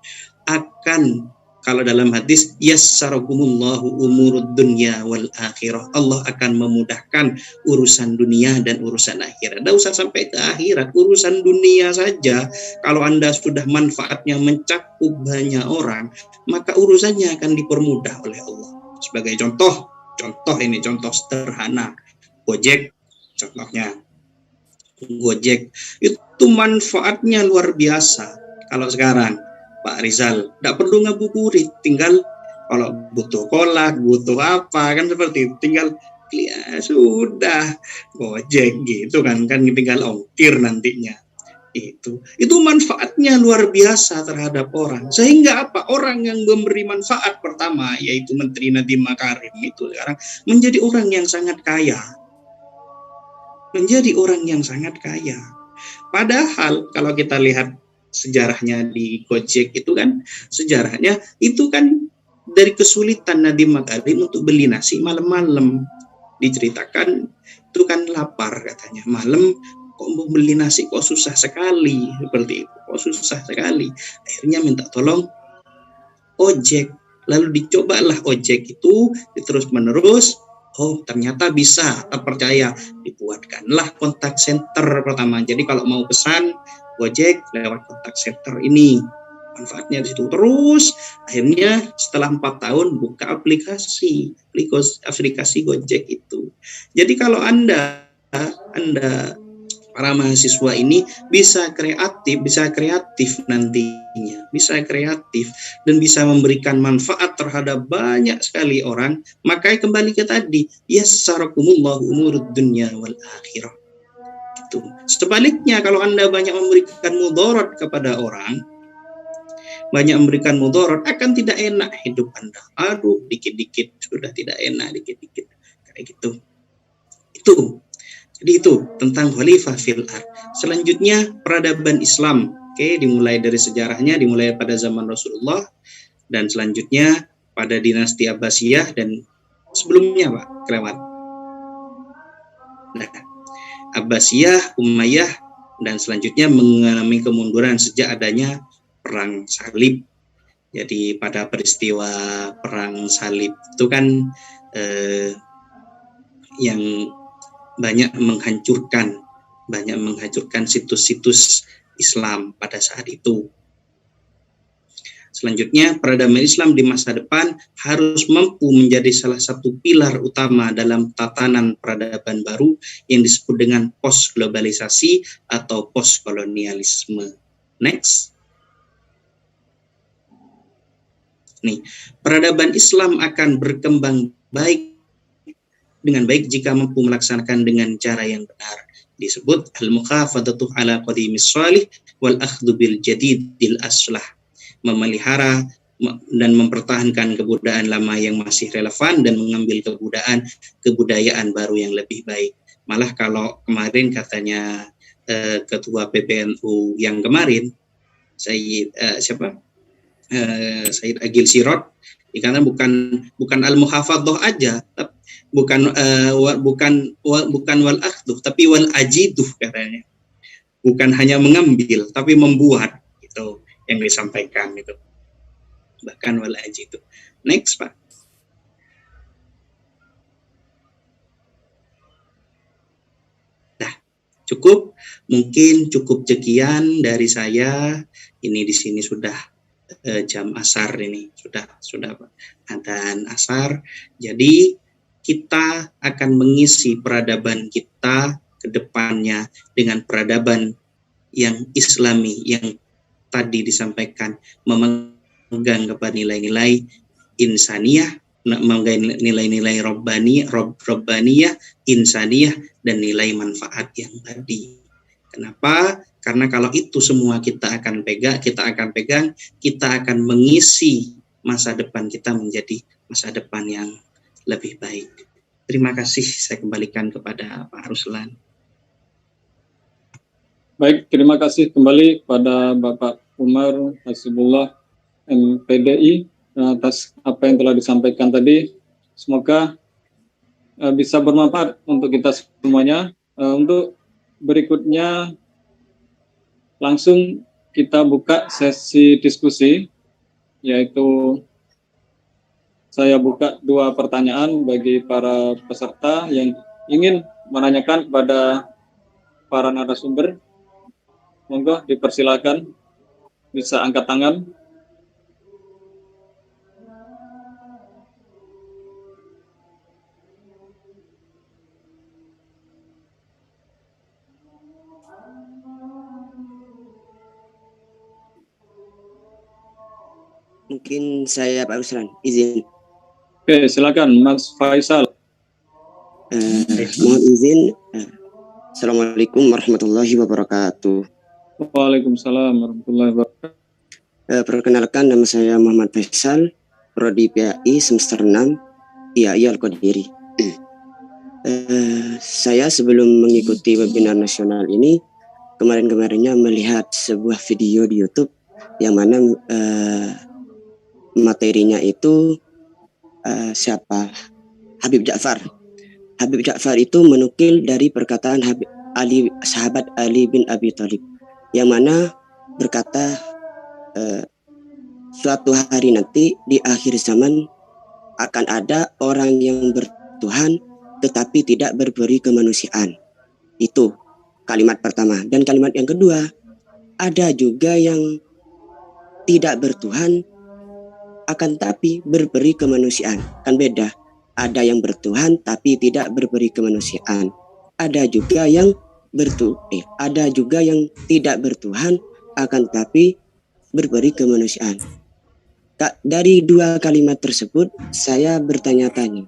akan, kalau dalam hadis, yassarakumullahu umurud dunya wal akhirah, Allah akan memudahkan urusan dunia dan urusan akhirat. Tidak usah sampai ke akhirat, urusan dunia saja, kalau Anda sudah manfaatnya mencakup banyak orang, maka urusannya akan dipermudah oleh Allah. Sebagai contoh ini contoh sederhana, Gojek contohnya. Gojek itu manfaatnya luar biasa. Kalau sekarang Pak Rizal tidak perlu ngabuburit, tinggal kalau butuh kolak, butuh apa kan seperti itu, tinggal ya sudah Gojek gitu kan tinggal ongkir nantinya. Itu manfaatnya luar biasa terhadap orang, sehingga apa, orang yang memberi manfaat pertama yaitu Menteri Nadiem Makarim itu sekarang menjadi orang yang sangat kaya. Padahal kalau kita lihat sejarahnya di Gojek itu kan, sejarahnya itu kan dari kesulitan Nadiem Makarim untuk beli nasi malam-malam. Diceritakan itu kan lapar katanya, malam kok mau beli nasi kok susah sekali, seperti itu, kok susah sekali. Akhirnya minta tolong ojek, lalu dicobalah ojek itu terus menerus. Oh ternyata bisa, tak percaya, dibuatkanlah kontak center pertama. Jadi kalau mau pesan Gojek lewat kontak center ini, manfaatnya di situ. Terus akhirnya setelah 4 tahun buka aplikasi Gojek itu. Jadi kalau Anda para mahasiswa ini bisa kreatif nantinya, bisa kreatif dan bisa memberikan manfaat terhadap banyak sekali orang, maka kembali ke tadi, yassarakumullahu umurud dunya wal akhirah. Itu. Sebaliknya kalau Anda banyak memberikan mudarat kepada orang, banyak memberikan mudarat, akan tidak enak hidup Anda. Aduh, dikit-dikit sudah tidak enak, dikit-dikit kayak gitu. Jadi itu tentang khalifah fil ard. Selanjutnya peradaban Islam. Dimulai dari sejarahnya, dimulai pada zaman Rasulullah, dan selanjutnya pada dinasti Abbasiyah dan sebelumnya Pak kelewat. Nah, Abbasiyah, Umayyah, dan selanjutnya mengalami kemunduran sejak adanya perang salib. Jadi pada peristiwa perang salib itu kan yang banyak menghancurkan situs-situs Islam pada saat itu. Selanjutnya, peradaban Islam di masa depan harus mampu menjadi salah satu pilar utama dalam tatanan peradaban baru yang disebut dengan post-globalisasi atau post-kolonialisme. Next. Nih, peradaban Islam akan berkembang dengan baik jika mampu melaksanakan dengan cara yang benar. Disebut al-mukhafadatu ala qadimis salih wal akhdhu bil jadidil aslah. Memelihara dan mempertahankan kebudayaan lama yang masih relevan dan mengambil kebudayaan baru yang lebih baik. Malah kalau kemarin katanya ketua PBNU yang kemarin, Sayyid Agil Sirot, karena bukan al-muhafadhah aja, bukan wal akhdhu, tapi wal ajiduh katanya. Bukan hanya mengambil, tapi membuat, itu yang disampaikan itu. Bahkan wal ajiduh. Next, Pak. Nah, mungkin cukup sekian dari saya. Ini di sini sudah jam asar ini, sudah adzan asar. Jadi kita akan mengisi peradaban kita ke depannya dengan peradaban yang Islami yang tadi disampaikan, memegang kepada nilai-nilai insaniyah, memegang nilai-nilai robbaniyah, insaniyah, dan nilai manfaat yang tadi. Kenapa? Karena kalau itu semua kita akan pegang, kita akan mengisi masa depan kita menjadi masa depan yang lebih baik. Terima kasih, saya kembalikan kepada Pak Ruslan. Baik, terima kasih kembali pada Bapak Umar Hasibullah MPDI atas apa yang telah disampaikan tadi. Semoga bisa bermanfaat untuk kita semuanya. Untuk berikutnya langsung kita buka sesi diskusi. yaitu saya buka 2 pertanyaan bagi para peserta yang ingin menanyakan kepada para narasumber. Monggo dipersilakan, bisa angkat tangan. Mungkin saya Pak Ruslan, izin. Oke, silakan Mas Faisal. Mohon izin. Assalamualaikum warahmatullahi wabarakatuh. Waalaikumsalam warahmatullahi wabarakatuh. Perkenalkan, nama saya Muhammad Faisal, Prodi PAI semester 6, PAI Al-Qadiri. Saya sebelum mengikuti webinar nasional ini, kemarin-kemarinnya melihat sebuah video di YouTube yang mana materinya itu siapa? Habib Ja'far. Habib Ja'far itu menukil dari perkataan sahabat Ali bin Abi Thalib, yang mana berkata suatu hari nanti di akhir zaman akan ada orang yang bertuhan tetapi tidak berberi kemanusiaan. Itu kalimat pertama. Dan kalimat yang kedua, ada juga yang tidak bertuhan akan tapi berberi kemanusiaan. Kan beda. Ada yang bertuhan tapi tidak berberi kemanusiaan. Ada juga yang tidak bertuhan akan tapi berberi kemanusiaan. Dari 2 kalimat tersebut saya bertanya-tanya,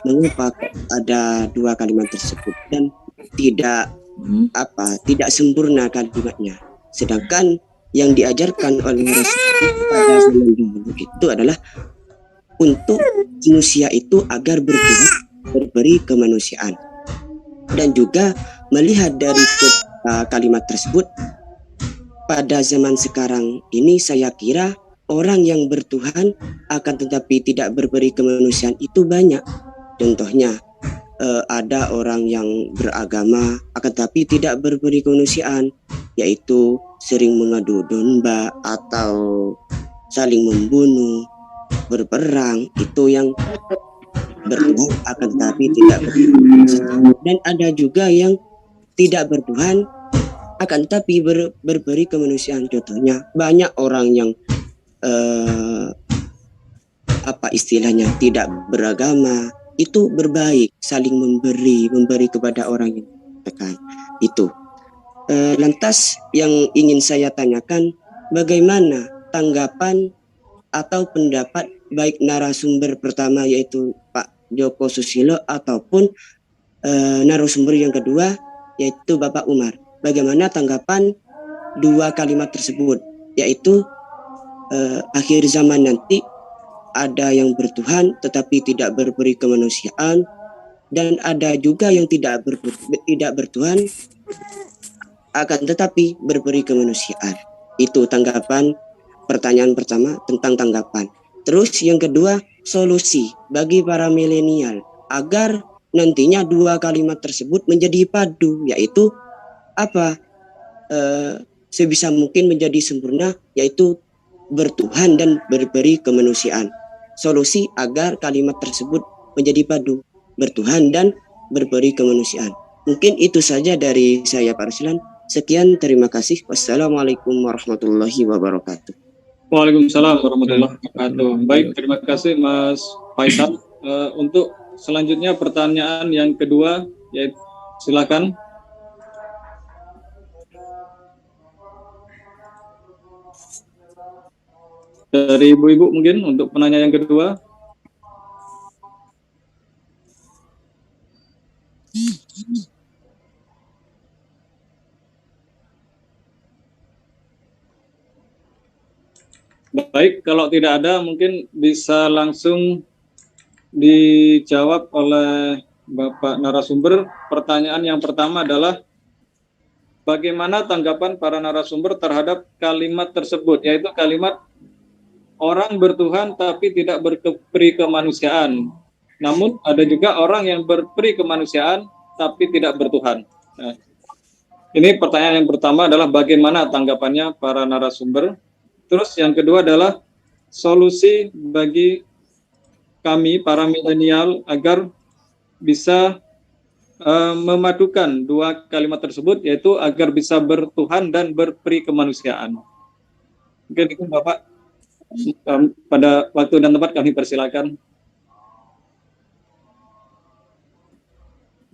mengapa ada 2 kalimat tersebut dan tidak sempurna kalimatnya. Sedangkan yang diajarkan oleh Rasulullah pada zaman dulu itu adalah untuk manusia itu agar berberi kemanusiaan. Dan juga melihat dari kalimat tersebut, pada zaman sekarang ini saya kira orang yang bertuhan akan tetapi tidak berberi kemanusiaan itu banyak. Contohnya ada orang yang beragama akan tapi tidak berberi kemanusiaan, yaitu sering mengadu domba atau saling membunuh, berperang, itu yang bertuhan akan tapi tidak berberi. Dan ada juga yang tidak bertuhan akan tapi berberi kemanusiaan. Contohnya banyak orang yang tidak beragama, itu berbaik, saling memberi kepada orang yang tekan. Itu. Lantas yang ingin saya tanyakan, bagaimana tanggapan atau pendapat baik narasumber pertama yaitu Pak Joko Susilo ataupun narasumber yang kedua yaitu Bapak Umar. Bagaimana tanggapan 2 kalimat tersebut, yaitu akhir zaman nanti ada yang bertuhan tetapi tidak berberi kemanusiaan, dan ada juga yang tidak bertuhan akan tetapi berberi kemanusiaan. Itu tanggapan pertanyaan pertama tentang tanggapan. Terus yang kedua, solusi bagi para milenial agar nantinya 2 kalimat tersebut menjadi padu, yaitu sebisa mungkin menjadi sempurna, yaitu bertuhan dan berberi kemanusiaan. Solusi agar kalimat tersebut menjadi padu, bertuhan dan berberi kemanusiaan. Mungkin itu saja dari saya Pak Ruslan. Sekian, terima kasih. Wassalamualaikum warahmatullahi wabarakatuh. Waalaikumsalam warahmatullahi wabarakatuh. Baik, terima kasih Mas Faisal. Untuk selanjutnya pertanyaan yang kedua, yaitu silakan. Dari ibu-ibu mungkin untuk penanya yang kedua. Baik, kalau tidak ada mungkin bisa langsung dijawab oleh Bapak narasumber. Pertanyaan yang pertama adalah bagaimana tanggapan para narasumber terhadap kalimat tersebut, yaitu kalimat orang bertuhan tapi tidak berperi kemanusiaan. Namun ada juga orang yang berperi kemanusiaan tapi tidak bertuhan. Nah, ini pertanyaan yang pertama adalah bagaimana tanggapannya para narasumber. Terus yang kedua adalah solusi bagi kami para milenial agar bisa memadukan dua kalimat tersebut, yaitu agar bisa bertuhan dan berperi kemanusiaan. Mungkin itu Bapak, pada waktu dan tempat kami persilakan.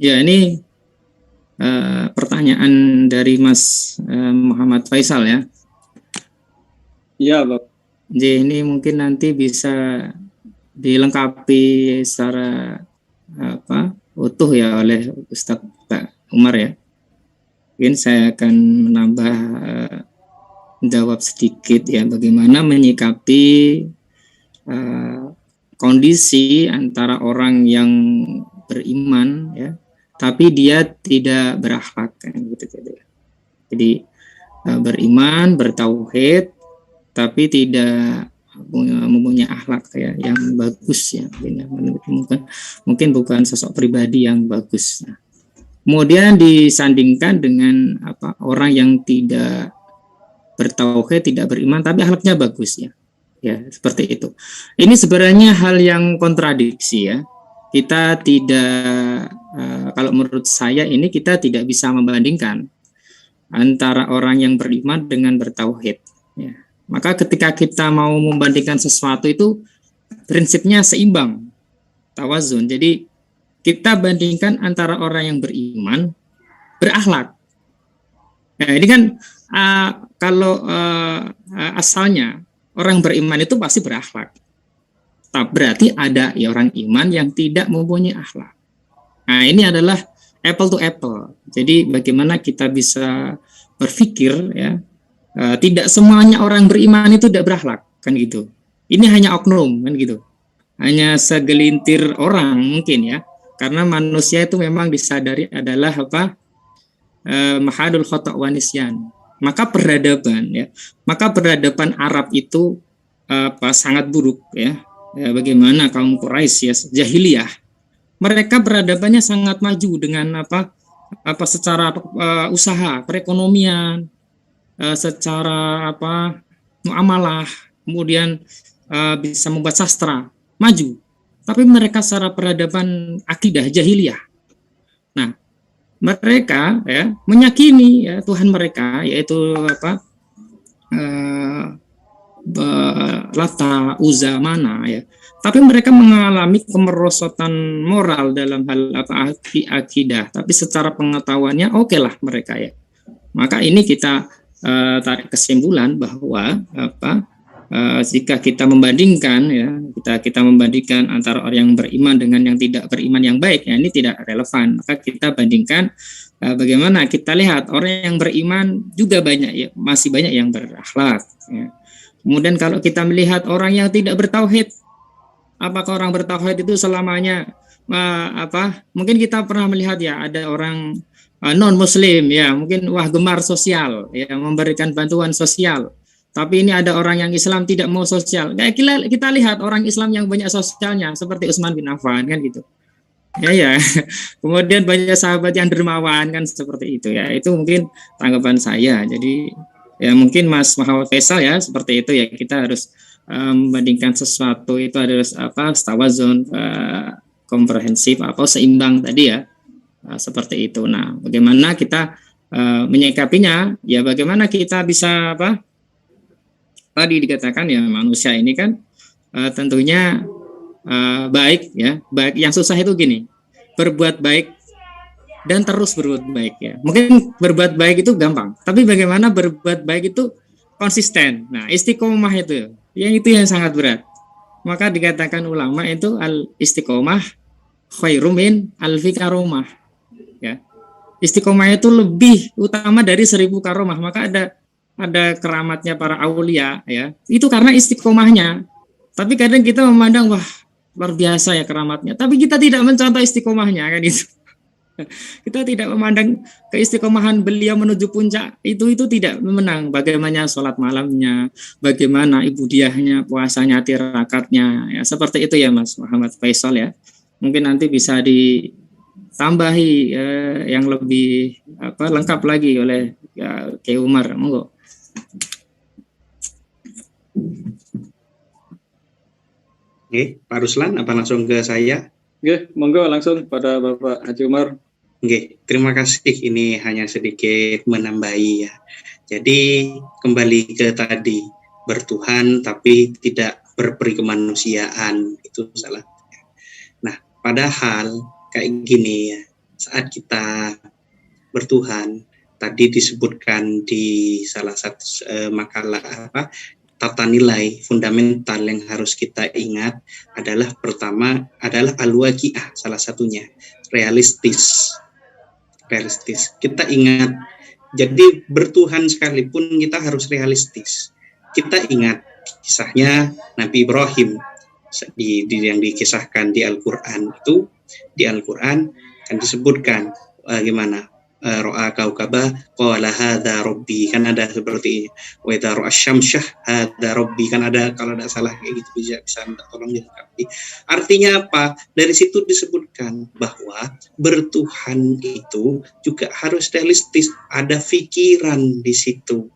Ya, ini pertanyaan dari Mas Muhammad Faisal ya. Iya, Bapak. Jadi ini mungkin nanti bisa dilengkapi secara utuh ya oleh Ustadz Pak Umar ya. Mungkin saya akan menambah jawab sedikit ya, bagaimana menyikapi kondisi antara orang yang beriman ya, tapi dia tidak berakhlak kan gitu. Jadi beriman, bertauhid, tapi tidak mempunyai akhlak ya yang bagus ya, mungkin bukan sosok pribadi yang bagus. Nah, kemudian disandingkan dengan orang yang tidak bertauhid, tidak beriman, tapi akhlaknya bagus ya. Ya, seperti itu. Ini sebenarnya hal yang kontradiksi ya. Kita tidak, kalau menurut saya ini kita tidak bisa membandingkan antara orang yang beriman dengan bertauhid. Ya. Maka ketika kita mau membandingkan sesuatu itu prinsipnya seimbang, tawazun. Jadi kita bandingkan antara orang yang beriman, berakhlak. Nah, ini kan kalau asalnya orang beriman itu pasti berakhlak. Tapi berarti ada ya orang iman yang tidak mempunyai akhlak. Nah, ini adalah apple to apple. Jadi bagaimana kita bisa berpikir ya, tidak semuanya orang beriman itu tidak berakhlak kan gitu. Ini hanya oknum kan gitu. Hanya segelintir orang mungkin ya. Karena manusia itu memang disadari adalah mahadul khata' wa nisyan. Maka peradaban Arab itu sangat buruk ya. Bagaimana kaum Quraisy ya, jahiliyah, mereka peradabannya sangat maju dengan secara usaha, perekonomian, secara muamalah, kemudian bisa membuat sastra, maju. Tapi mereka secara peradaban akidah jahiliyah. Nah, mereka ya meyakini ya Tuhan mereka, yaitu Lata, Uzza, Mana ya. Tapi mereka mengalami kemerosotan moral dalam hal akidah, tapi secara pengetahuannya oke lah mereka ya. Maka ini kita tarik kesimpulan bahwa jika kita membandingkan ya, kita membandingkan antara orang yang beriman dengan yang tidak beriman yang baik ya, ini tidak relevan. Maka kita bandingkan bagaimana kita lihat orang yang beriman juga banyak ya, masih banyak yang berakhlak ya. Kemudian kalau kita melihat orang yang tidak bertauhid, apakah orang bertauhid itu selamanya mungkin kita pernah melihat ya, ada orang non muslim ya, mungkin gemar sosial ya, memberikan bantuan sosial. Tapi ini ada orang yang Islam tidak mau sosial. Kayak kita lihat orang Islam yang banyak sosialnya seperti Utsman bin Affan kan gitu. Ya. Kemudian banyak sahabat yang dermawan kan seperti itu ya. Itu mungkin tanggapan saya. Jadi ya mungkin Mas Muhammad Faisal ya seperti itu ya, kita harus membandingkan sesuatu itu harus tawazun, komprehensif seimbang tadi ya, seperti itu. Nah, bagaimana kita menyikapinya ya, bagaimana kita bisa tadi dikatakan ya, manusia ini kan tentunya baik ya, baik. Yang susah itu gini, berbuat baik dan terus berbuat baik ya. Mungkin berbuat baik itu gampang, tapi bagaimana berbuat baik itu konsisten. Nah, istiqomah itu yang sangat berat. Maka dikatakan ulama itu al istiqomah khairum min alfi karomah ya. Istiqomah itu lebih utama dari 1000 karomah. Maka ada keramatnya para aulia ya. Itu karena istiqomahnya. Tapi kadang kita memandang wah luar biasa ya keramatnya, tapi kita tidak mencontoh istiqomahnya kan itu. Kita tidak memandang keistiqomahan beliau menuju puncak itu tidak menang. Bagaimana sholat malamnya, bagaimana ibudiahnya, puasanya, tirakatnya, ya seperti itu ya Mas Muhammad Faisal ya. Mungkin nanti bisa ditambahi yang lebih lengkap lagi oleh Kiai Umar, monggo. Oke, Pak Ruslan, apa langsung ke saya? Oke, monggo langsung pada Bapak Haji Umar. Oke, terima kasih. Ini hanya sedikit menambahi ya. Jadi kembali ke tadi, bertuhan tapi tidak berperi kemanusiaan, itu salah. Nah, padahal kayak gini ya, saat kita bertuhan, tadi disebutkan di salah satu makalah tata nilai fundamental yang harus kita ingat adalah pertama adalah al-waqi'ah, salah satunya realistis. Kita ingat, jadi bertuhan sekalipun kita harus realistis. Kita ingat kisahnya Nabi Ibrahim yang dikisahkan di Al-Quran itu, di Al-Quran kan disebutkan gimana ro'a kaukaba qala hadza rabbi, kan ada seperti wa idza ra'a syamsyah hadza rabbi, kan ada, kalau tidak salah kayak gitu, bisa tolong dilengkapi. Artinya apa? Dari situ disebutkan bahwa bertuhan itu juga harus realistis, ada pikiran di situ.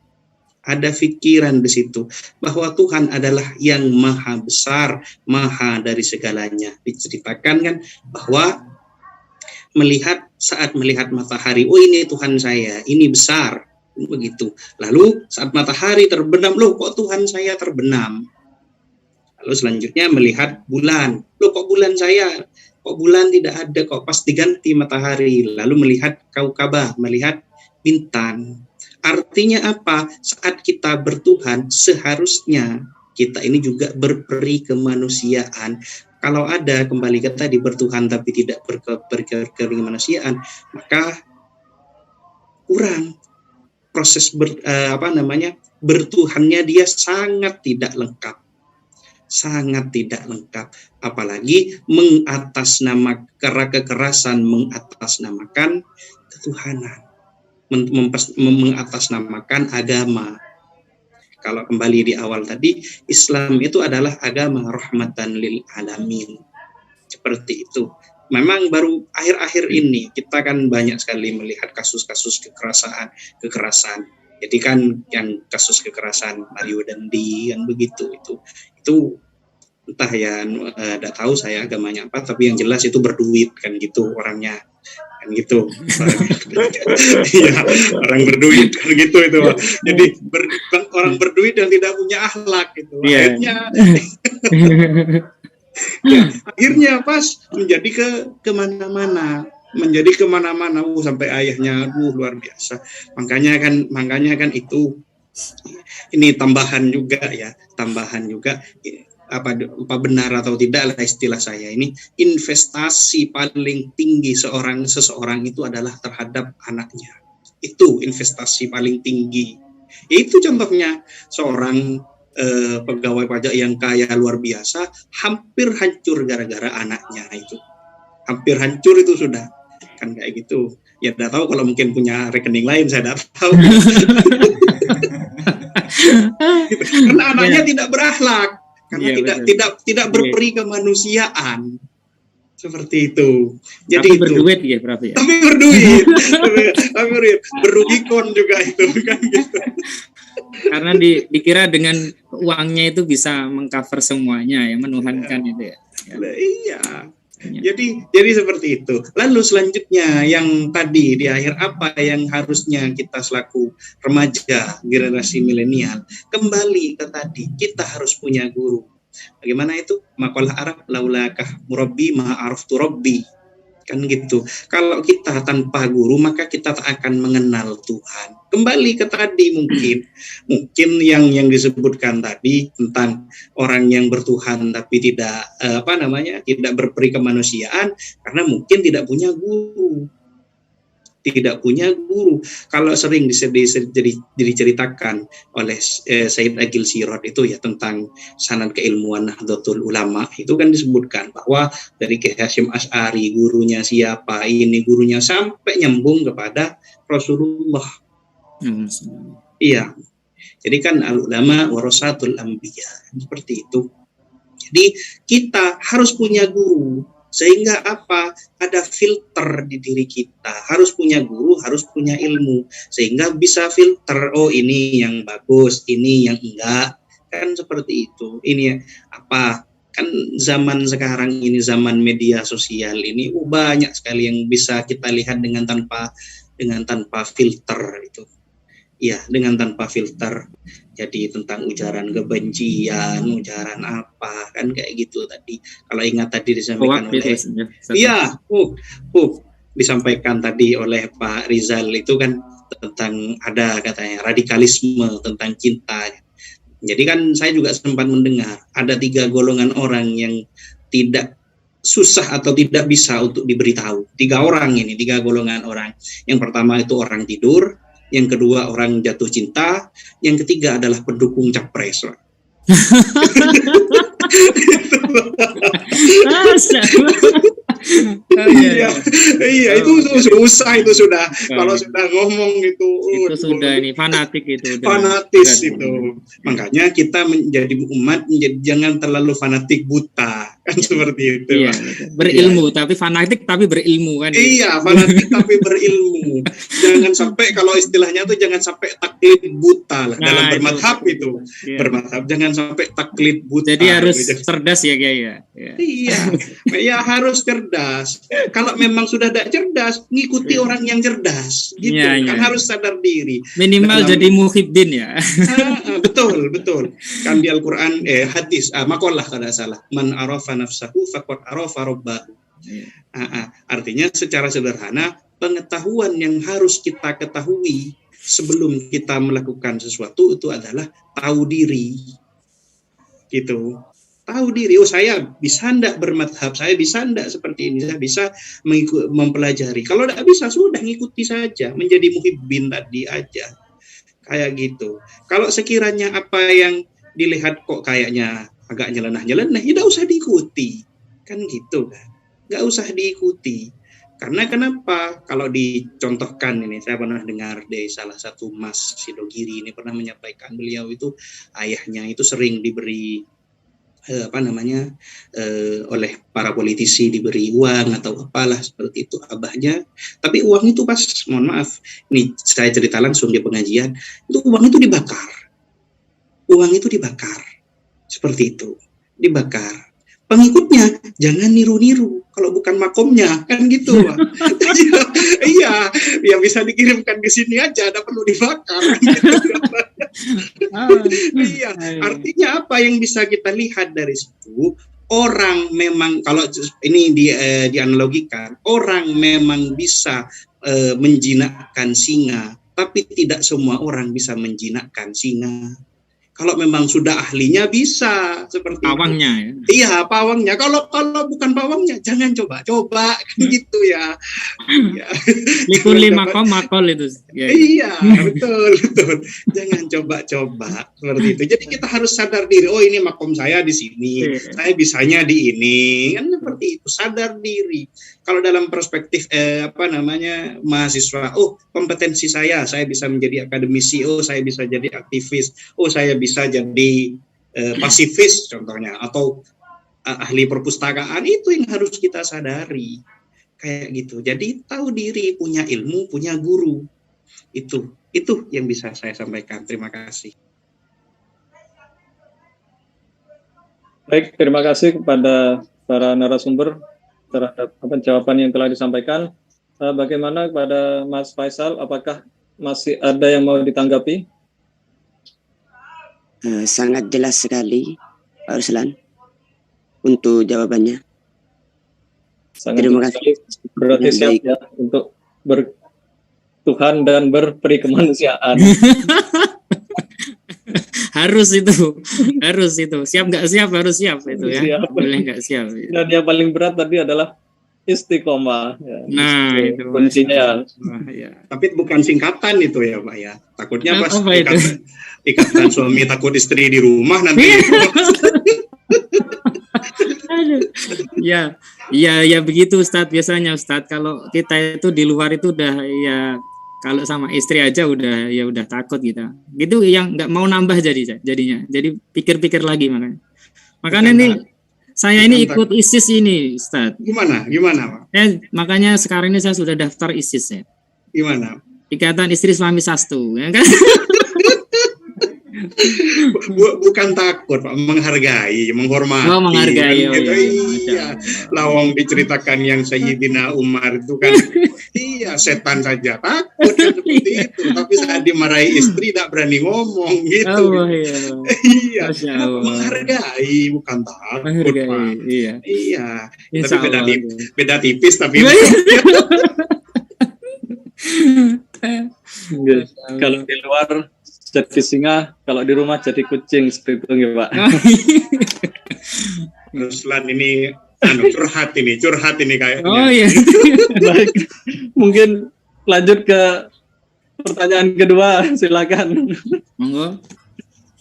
Ada pikiran di situ bahwa Tuhan adalah yang maha besar, maha dari segalanya. Diceritakan kan bahwa saat melihat matahari, oh ini Tuhan saya, ini besar, begitu. Lalu saat matahari terbenam, loh kok Tuhan saya terbenam? Lalu selanjutnya melihat bulan, loh kok bulan saya, kok bulan tidak ada, kok pas diganti matahari. Lalu melihat kaukabah, melihat bintang. Artinya apa? Saat kita bertuhan, seharusnya kita ini juga berperi kemanusiaan. Kalau ada, kembali ke tadi, bertuhan tapi tidak berperi kemanusiaan, maka kurang proses bertuhannya, dia sangat tidak lengkap. Apalagi kekerasan mengatasnamakan ketuhanan, mengatasnamakan agama. Kalau kembali di awal tadi, Islam itu adalah agama rahmatan lil alamin. Seperti itu. Memang baru akhir-akhir ini kita kan banyak sekali melihat kasus-kasus kekerasan. Jadi kan yang kasus kekerasan Mario Dandi yang begitu itu entah ya, tidak tahu saya agamanya apa, tapi yang jelas itu berduit kan gitu orangnya. Kan gitu. Iya, orang berduit kan gitu itu. Jadi orang berduit yang tidak punya akhlak gitu. Yeah. Akhirnya pas menjadi kemana-mana sampai ayahnya, luar biasa. Makanya kan itu ini tambahan juga apa benar atau tidak lah istilah saya ini, investasi paling tinggi seseorang itu adalah terhadap anaknya. Itu investasi paling tinggi. Itu contohnya seorang pegawai pajak yang kaya luar biasa, hampir hancur gara-gara anaknya itu. Hampir hancur itu sudah. Kan kayak gitu. Ya tidak tahu kalau mungkin punya rekening lain, saya tidak tahu. Karena anaknya tidak berakhlak. Karena tidak berperi kemanusiaan, seperti itu. Jadi tapi berduit ya, Prof ya. Tapi berduit, berubikon juga itu kan gitu. Karena dikira dengan uangnya itu bisa mengcover semuanya, ya, menuhankan itu ya. Iya. Jadi seperti itu. Lalu selanjutnya yang tadi di akhir, apa yang harusnya kita selaku remaja generasi milenial, kembali ke tadi, kita harus punya guru. Bagaimana itu? Makalah Arab, laulakah murabbi ma'araftu rabbi. Kan gitu. Kalau kita tanpa guru, maka kita tak akan mengenal Tuhan. Kembali ke tadi, mungkin yang disebutkan tadi tentang orang yang bertuhan tapi tidak tidak berperi kemanusiaan, karena mungkin tidak punya guru. Kalau sering diceritakan oleh Said Agil Sirot itu ya tentang sanad keilmuan Nahdlatul Ulama, itu kan disebutkan bahwa dari Kiai Hasyim Asy'ari gurunya siapa, ini gurunya, sampai nyambung kepada Rasulullah. Iya. Jadi kan al-ulama warasatul anbiya, seperti itu. Jadi kita harus punya guru. Sehingga apa? Ada filter di diri kita. Harus punya guru, harus punya ilmu. Sehingga bisa filter, oh ini yang bagus, ini yang enggak. Kan seperti itu. Ini apa? kan zaman sekarang ini, zaman media sosial ini banyak sekali yang bisa kita lihat dengan tanpa filter itu. Ya, dengan tanpa filter. Jadi tentang ujaran kebencian, ujaran apa, kan kayak gitu tadi. Kalau ingat tadi disampaikan oleh disampaikan tadi oleh Pak Rizal itu kan tentang ada katanya radikalisme tentang cinta. Jadi kan saya juga sempat mendengar ada 3 golongan orang yang tidak susah atau tidak bisa untuk diberitahu. 3 orang ini, 3 golongan orang. Yang pertama itu orang tidur, yang kedua orang jatuh cinta, yang ketiga adalah pendukung capres. Iya, itu susah itu sudah. Kalau sudah ngomong itu sudah ini fanatik itu. Fanatis itu. Makanya kita menjadi umat jangan terlalu fanatik buta kan seperti itu. Iya, berilmu tapi fanatik tapi berilmu kan. Iya, fanatik tapi berilmu. Jangan sampai kalau istilahnya tuh jangan sampai taklid buta lah dalam bermadhab itu. Bermadhab jangan sampai taklid buta. Jadi harus cerdas ya Kiai ya. Iya, ya harus cerdas. Kalau memang sudah tidak cerdas, ngikuti orang yang cerdas, gitu kan harus sadar diri. Minimal jadi muhibbin ya. Betul. Kan di Al-Quran, hadis, maqalah kalau tidak salah, man arafa nafsahu faqad arafa rabbahu. Artinya secara sederhana, pengetahuan yang harus kita ketahui sebelum kita melakukan sesuatu itu adalah tahu diri. Gitu. Tahu diri, saya bisa ndak bermadhab, saya bisa ndak seperti ini, saya bisa mempelajari. Kalau tidak bisa, sudah ngikuti saja, menjadi muhibbin tadi aja. Kayak gitu. Kalau sekiranya apa yang dilihat kok kayaknya agak nyeleneh, tidak usah diikuti. Kan gitu kan. Nggak usah diikuti. Karena kenapa? Kalau dicontohkan ini, saya pernah dengar dari salah satu Mas Sidogiri ini pernah menyampaikan, beliau itu ayahnya itu sering diberi oleh para politisi diberi uang atau apalah seperti itu abahnya, tapi uang itu pas, mohon maaf, ini saya cerita langsung di pengajian, itu uang itu dibakar seperti itu, dibakar. Pengikutnya jangan niru-niru kalau bukan makomnya, kan gitu. Iya, yang bisa dikirimkan di sini aja, ada perlu dibakar. Iya, artinya apa yang bisa kita lihat dari situ? Orang memang kalau ini dianalogikan, orang memang bisa menjinakkan singa, tapi tidak semua orang bisa menjinakkan singa. Kalau memang sudah ahlinya bisa seperti pawangnya. Iya, pawangnya. Kalau bukan pawangnya jangan coba gitu ya. Likuli makol itu. Iya, betul. Jangan coba seperti itu. Jadi kita harus sadar diri. Oh, ini makom saya di sini. Saya bisanya di ini. Kan seperti itu, sadar diri. Kalau dalam perspektif mahasiswa, kompetensi saya bisa menjadi akademisi, saya bisa jadi aktivis, saya bisa jadi pasifis contohnya, atau ahli perpustakaan, itu yang harus kita sadari. Kayak gitu. Jadi tahu diri, punya ilmu, punya guru. Itu yang bisa saya sampaikan. Terima kasih. Baik, terima kasih kepada para narasumber terhadap jawaban yang telah disampaikan. Bagaimana kepada Mas Faisal, apakah masih ada yang mau ditanggapi? Sangat jelas sekali Pak Ruslan untuk jawabannya. Terima kasih. Berarti siap ya untuk bertuhan dan berperi kemanusiaan. harus itu siap nggak siap harus siap itu ya, boleh nggak siap. Dan yang paling berat tadi adalah istiqomah ya. Nah itu kuncinya ya. Tapi bukan singkatan itu ya Pak ya, takutnya pas ikatan suami takut istri di rumah nanti. Ya begitu Ustadz, biasanya Ustadz kalau kita itu di luar itu udah ya, kalau sama istri aja udah takut gitu yang nggak mau nambah jadinya, jadi pikir-pikir lagi makanya ini saya ini ikut ISIS ini Ustadz. Gimana Pak? Makanya sekarang ini saya sudah daftar ISIS ya. Gimana? Ikatan Istri Islami Sastu ya kan. Bukan takut, Pak, menghargai, menghormati. Oh, menghargai. Kan, gitu. Iya. Lawang diceritakan yang Sayyidina Umar itu kan, iya setan saja takut kan seperti itu. Tapi saat dimarahi istri tidak berani ngomong gitu. Oh, iya. Iya, Masya Allah. menghargai, bukan takut, Menghargai, Pak. iya. Iya. Insya Tapi Allah. beda tipis tapi. Kalau di luar jadi singa, kalau di rumah jadi kucing seperti itu ya Pak. Ruslan ini curhat ini kayaknya. Oh iya. Baik, mungkin lanjut ke pertanyaan kedua, silakan. Monggo.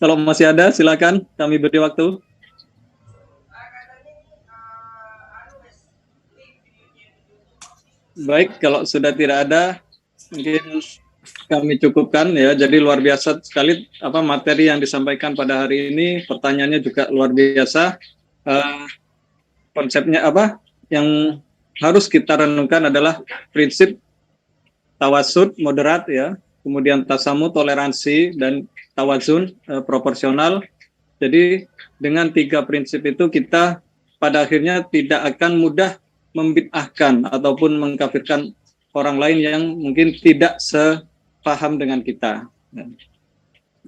Kalau masih ada, silakan, kami beri waktu. Baik, kalau sudah tidak ada, mungkin kami cukupkan ya. Jadi luar biasa sekali materi yang disampaikan pada hari ini. Pertanyaannya juga luar biasa. Konsepnya apa? Yang harus kita renungkan adalah prinsip tawasud moderat ya. Kemudian tasamu toleransi dan tawazun proporsional. Jadi dengan 3 prinsip itu kita pada akhirnya tidak akan mudah membid'ahkan ataupun mengkafirkan orang lain yang mungkin tidak sepaham dengan kita.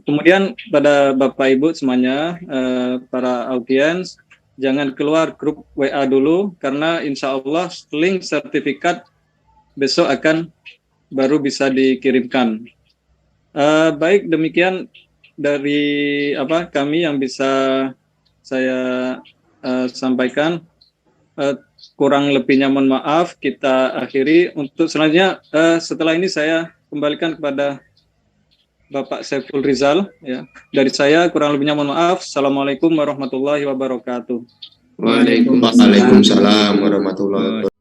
Kemudian pada Bapak Ibu semuanya, para audiens, jangan keluar grup WA dulu karena insya Allah link sertifikat besok akan baru bisa dikirimkan. Baik, demikian dari kami yang bisa saya sampaikan. Kurang lebihnya mohon maaf, kita akhiri. Untuk selanjutnya setelah ini saya kembalikan kepada Bapak Saiful Rizal ya. Dari saya kurang lebihnya mohon maaf. Assalamualaikum warahmatullahi wabarakatuh. Waalaikumsalam warahmatullahi wabarakatuh.